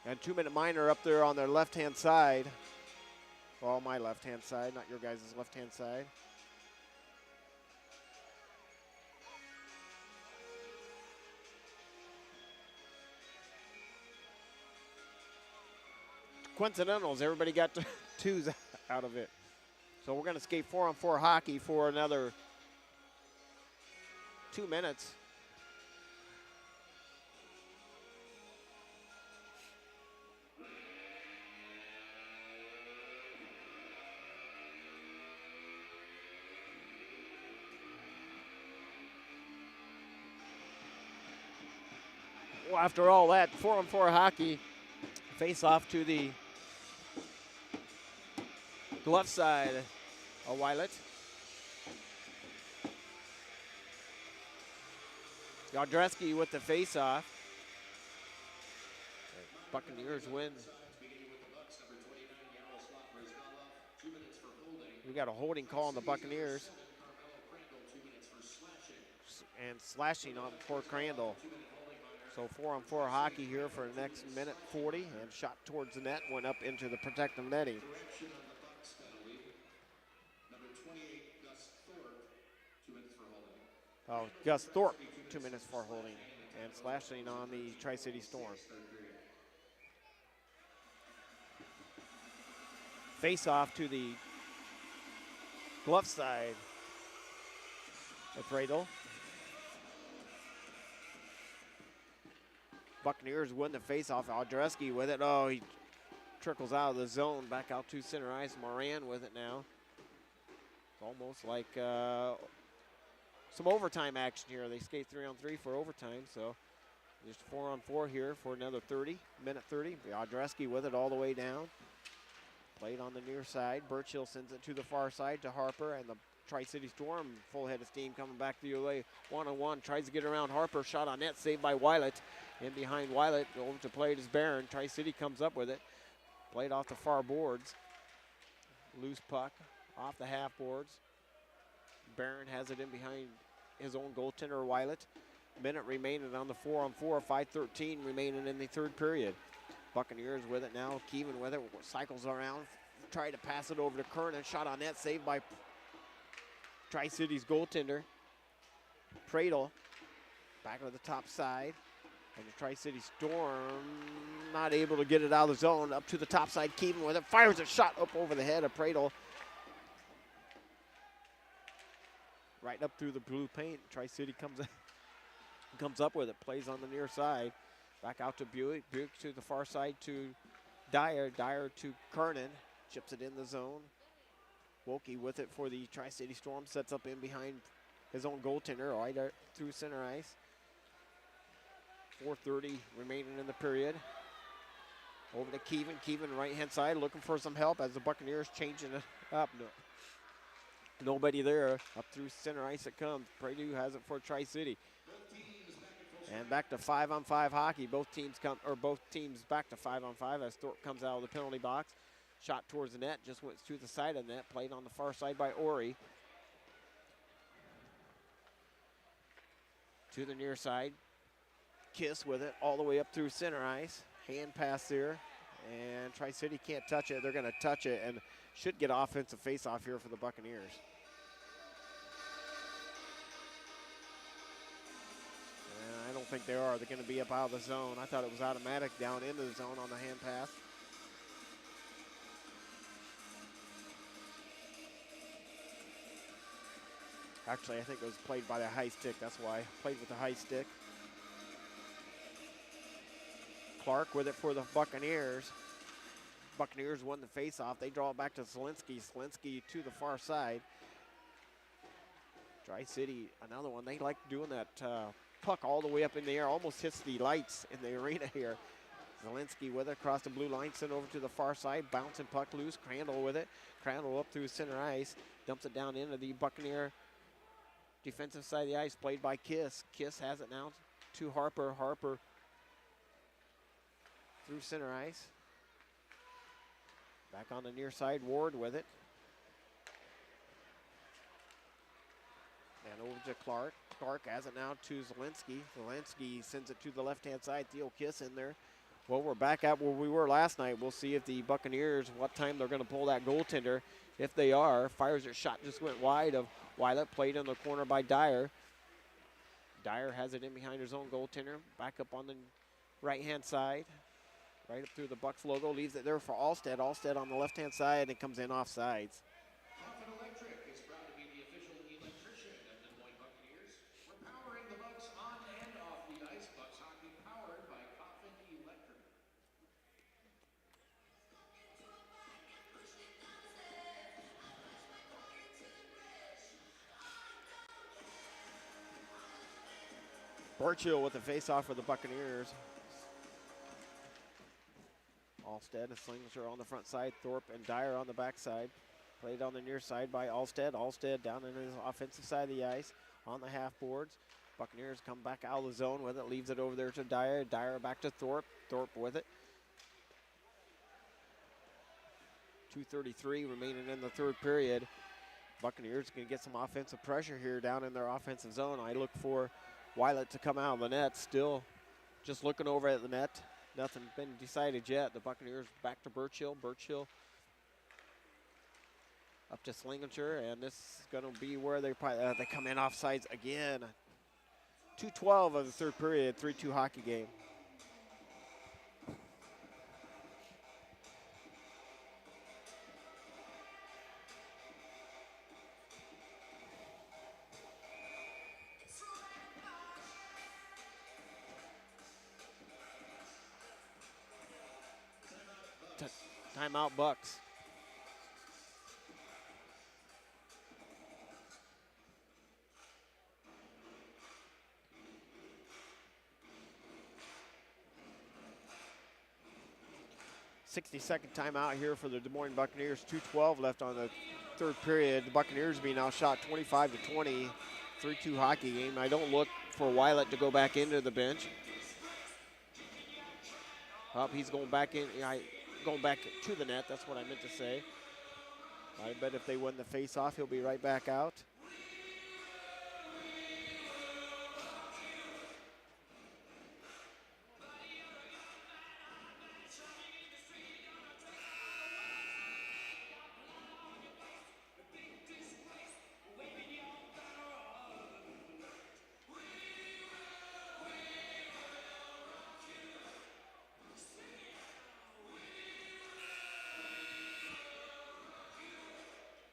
And 2-minute minor up there on their left-hand side. Well, my left-hand side, not your guys' left-hand side. Coincidentals, everybody got twos out of it. So we're going to skate 4-on-4 hockey for another 2 minutes. Well, after all that, 4-on-4 hockey, face off to the left side of Wylet. Yardreski with the face-off. Buccaneers win. We got a holding call on the Buccaneers. and slashing on for Crandall. So 4-on-4 hockey here for the next minute 40, and shot towards the net, went up into the protective netting. Direction on the Bucks penalty. Number 28, Gus Thorpe, 2 minutes for holding. Oh, Gus Thorpe, 2 minutes for holding, and slashing on the Tri-City Storm. Face off to the glove side of Radel. Buccaneers win the face-off. Aldreski with it. Oh, he trickles out of the zone. Back out to center ice. Moran with it now. It's almost like some overtime action here. They skate 3-on-3 for overtime, so just 4-on-4 here for another 30, minute 30. Aldreski with it all the way down. Played on the near side. Birchill sends it to the far side to Harper, and the Tri-City Storm, full head of steam coming back the other way. 1-on-1, tries to get around Harper. Shot on net, saved by Weilet. In behind Weilet, over to play it is Barron. Tri-City comes up with it. Played off the far boards. Loose puck off the half boards. Barron has it in behind his own goaltender, Weilet. Minute remaining on the 4-on-4, 5:13 remaining in the third period. Buccaneers with it now. Keevan with it, cycles around. Try to pass it over to Kernan. Shot on net, saved by Tri-City's goaltender, Pradle. Back to the top side. And the Tri-City Storm not able to get it out of the zone. Up to the top side, Keevan with it. Fires a shot up over the head of Pradle. Right up through the blue paint. Tri-City comes up with it. Plays on the near side. Back out to Buick. Buick to the far side to Dyer. Dyer to Kernan. Chips it in the zone. Wilkie with it for the Tri-City Storm. Sets up in behind his own goaltender. Right through center ice. 4:30 remaining in the period. Over to Keevan. Keevan right hand side looking for some help as the Buccaneers changing it up. No, nobody there. Up through center ice it comes. Purdue has it for Tri-City. And back to 5-on-5 hockey. Both teams back to 5-on-5 as Thorpe comes out of the penalty box. Shot towards the net, just went to the side of the net. Played on the far side by Ori. To the near side. Kiss with it all the way up through center ice. Hand pass there. And Tri-City can't touch it. They're going to touch it and should get offensive face-off here for the Buccaneers. I don't think they are. They're going to be up out of the zone. I thought it was automatic down into the zone on the hand pass. Actually, I think it was played by the high stick. That's why. Played with the high stick. Clark with it for the Buccaneers. Buccaneers won the face-off. They draw it back to Zielinski. Zielinski to the far side. Tri-City, another one. They like doing that puck all the way up in the air. Almost hits the lights in the arena here. Zielinski with it across the blue line. Sent over to the far side. Bouncing puck loose. Crandall with it. Crandall up through center ice. Dumps it down into the Buccaneer defensive side of the ice. Played by Kiss. Kiss has it now to Harper. Harper through center ice. Back on the near side, Ward with it. And over to Clark. Clark has it now to Zielinski. Zielinski sends it to the left-hand side. Theo Kiss in there. Well, we're back at where we were last night. We'll see if the Buccaneers, what time they're going to pull that goaltender. If they are, fires their shot, just went wide of Weilet. Played in the corner by Dyer. Dyer has it in behind his own goaltender. Back up on the right-hand side. Right up through the Bucks logo, leaves it there for Alstead. Alstead on the left-hand side, and comes in off sides. Coffin Electric is proud to be the official electrician of the Des Moines Buccaneers. We're powering the Bucks on and off the ice. Bucks hockey powered by Coffin Electric. Burchill with the face-off for the Buccaneers. Alstead, a slinger on the front side. Thorpe and Dyer on the back side. Played on the near side by Alstead. Alstead down in his offensive side of the ice on the half boards. Buccaneers come back out of the zone with it. Leaves it over there to Dyer. Dyer back to Thorpe. Thorpe with it. 2:33 remaining in the third period. Buccaneers can get some offensive pressure here down in their offensive zone. I look for Wylet to come out of the net. Still just looking over at the net. Nothing been decided yet. The Buccaneers back to Birchill. Birchill up to Slingershire, and this is going to be where they probably they come in offsides again. 2:12 of the third period, 3-2 hockey game. Timeout Bucks. .60-second timeout here for the Des Moines Buccaneers. 2:12 left on the third period. The Buccaneers being outshot 25-20. 3-2 hockey game. I don't look for Wylet to go back into the bench. Oh, he's going back in. Going back to the net. That's what I meant to say. I bet if they win the face-off, he'll be right back out.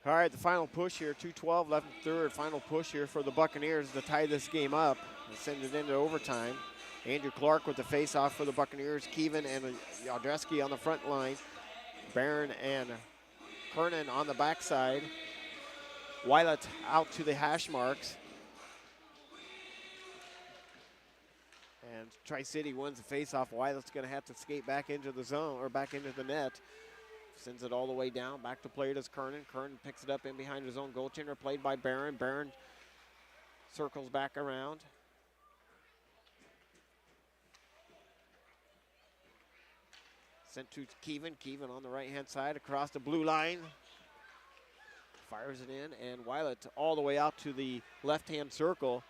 All right, the final push here, 2:12 left in third. Final push here for the Buccaneers to tie this game up and send it into overtime. Andrew Clark with the face-off for the Buccaneers. Keevan and Yadreski on the front line. Barron and Kernan on the backside. Wylet out to the hash marks. And Tri-City wins the face-off. Wylet's going to have to skate back into the zone, or back into the net. Sends it all the way down. Back to play it is Kernan. Kernan picks it up in behind his own goaltender. Played by Barron. Barron circles back around. Sent to Keevan. Keevan on the right-hand side across the blue line. Fires it in, and Wylet all the way out to the left-hand circle.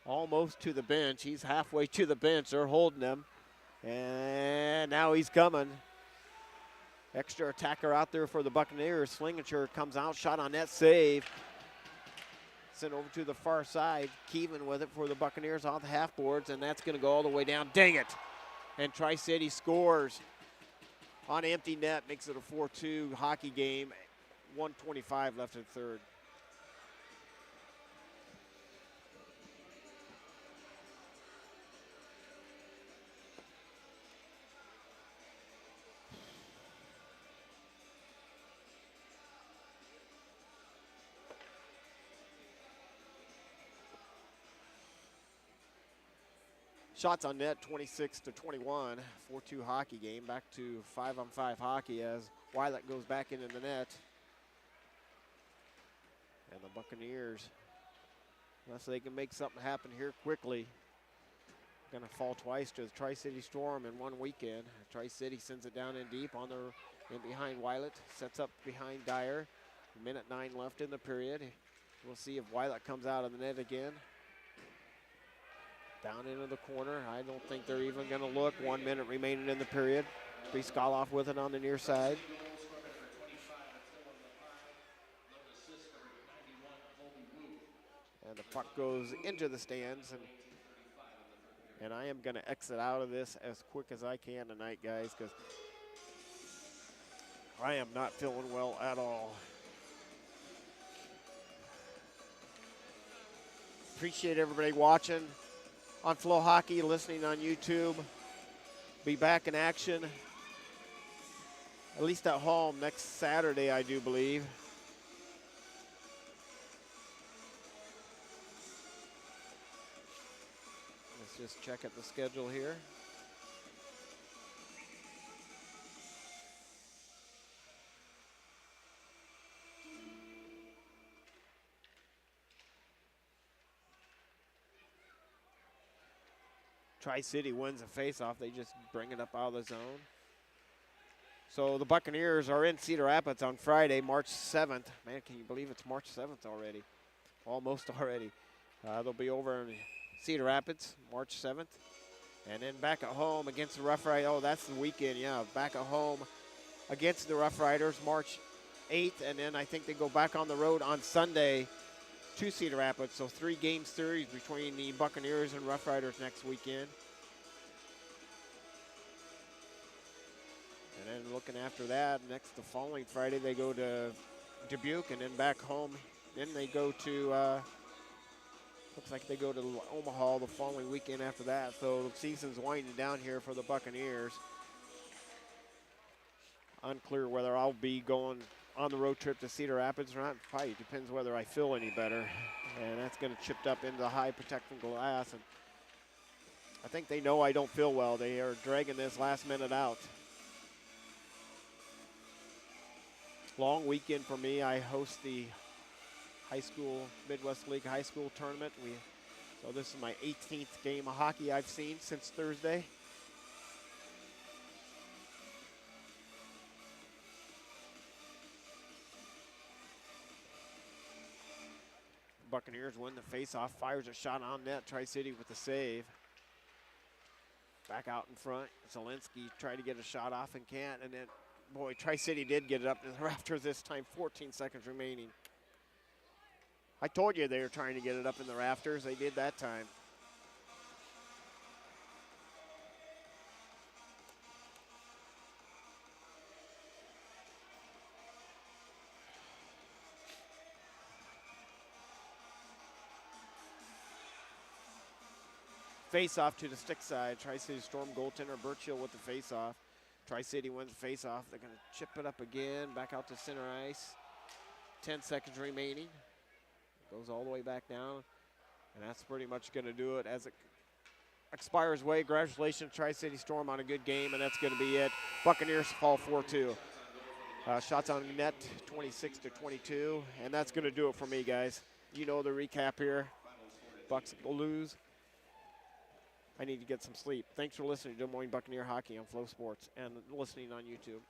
Almost to the bench. He's halfway to the bench. They're holding him. And now he's coming. Extra attacker out there for the Buccaneers. Slingershire comes out, shot on net, save. Sent over to the far side. Keevan with it for the Buccaneers off the half boards, and that's going to go all the way down. Dang it. And Tri-City scores on empty net, makes it a 4-2 hockey game. 1:25 left in third. Shots on net, 26-21, 4-2 hockey game. Back to 5-on-5 hockey as Wylet goes back into the net. And the Buccaneers, unless they can make something happen here quickly, going to fall twice to the Tri-City Storm in one weekend. Tri-City sends it down in deep on their in behind Wylet, sets up behind Dyer. 1:09 left in the period. We'll see if Wylet comes out of the net again. Down into the corner. I don't think they're even going to look. 1 minute remaining in the period. Skoloff with it on the near side. And the puck goes into the stands. And I am going to exit out of this as quick as I can tonight, guys, because I am not feeling well at all. Appreciate everybody watching on FloHockey, listening on YouTube. Be back in action, at least at home, next Saturday, I do believe. Let's just check at the schedule here. Tri-City wins a face-off. They just bring it up out of the zone. So the Buccaneers are in Cedar Rapids on Friday, March 7th. Man, can you believe it's March 7th already? Almost already. They'll be over in Cedar Rapids, March 7th. And then back at home against the Rough Riders. Oh, that's the weekend, yeah. Back at home against the Rough Riders, March 8th. And then I think they go back on the road on Sunday to Cedar Rapids. So 3-game series between the Buccaneers and Rough Riders next weekend. And then looking after that, the following Friday, they go to Dubuque and then back home. Then they go to, looks like they go to Omaha the following weekend after that. So the season's winding down here for the Buccaneers. Unclear whether I'll be going on the road trip to Cedar Rapids or not. Probably depends whether I feel any better. And that's going to chipped up into the high protecting glass. And I think they know I don't feel well. They are dragging this last minute out. Long weekend for me. I host the high school, Midwest League high school tournament. So this is my 18th game of hockey I've seen since Thursday. Buccaneers win the face-off, fires a shot on net. Tri-City with the save. Back out in front. Zielinski tried to get a shot off and can't. And then, boy, Tri-City did get it up in the rafters this time. 14 seconds remaining. I told you they were trying to get it up in the rafters. They did that time. Face-off to the stick side. Tri-City Storm goaltender Birchill with the face-off. Tri-City wins the face-off. They're going to chip it up again. Back out to center ice. 10 seconds remaining. Goes all the way back down. And that's pretty much going to do it as it expires away. Congratulations, Tri-City Storm, on a good game, and that's going to be it. Buccaneers fall 4-2. Shots on net, 26-22. And that's going to do it for me, guys. You know the recap here. Bucks lose. I need to get some sleep. Thanks for listening to Des Moines Buccaneer Hockey on Flow Sports and listening on YouTube.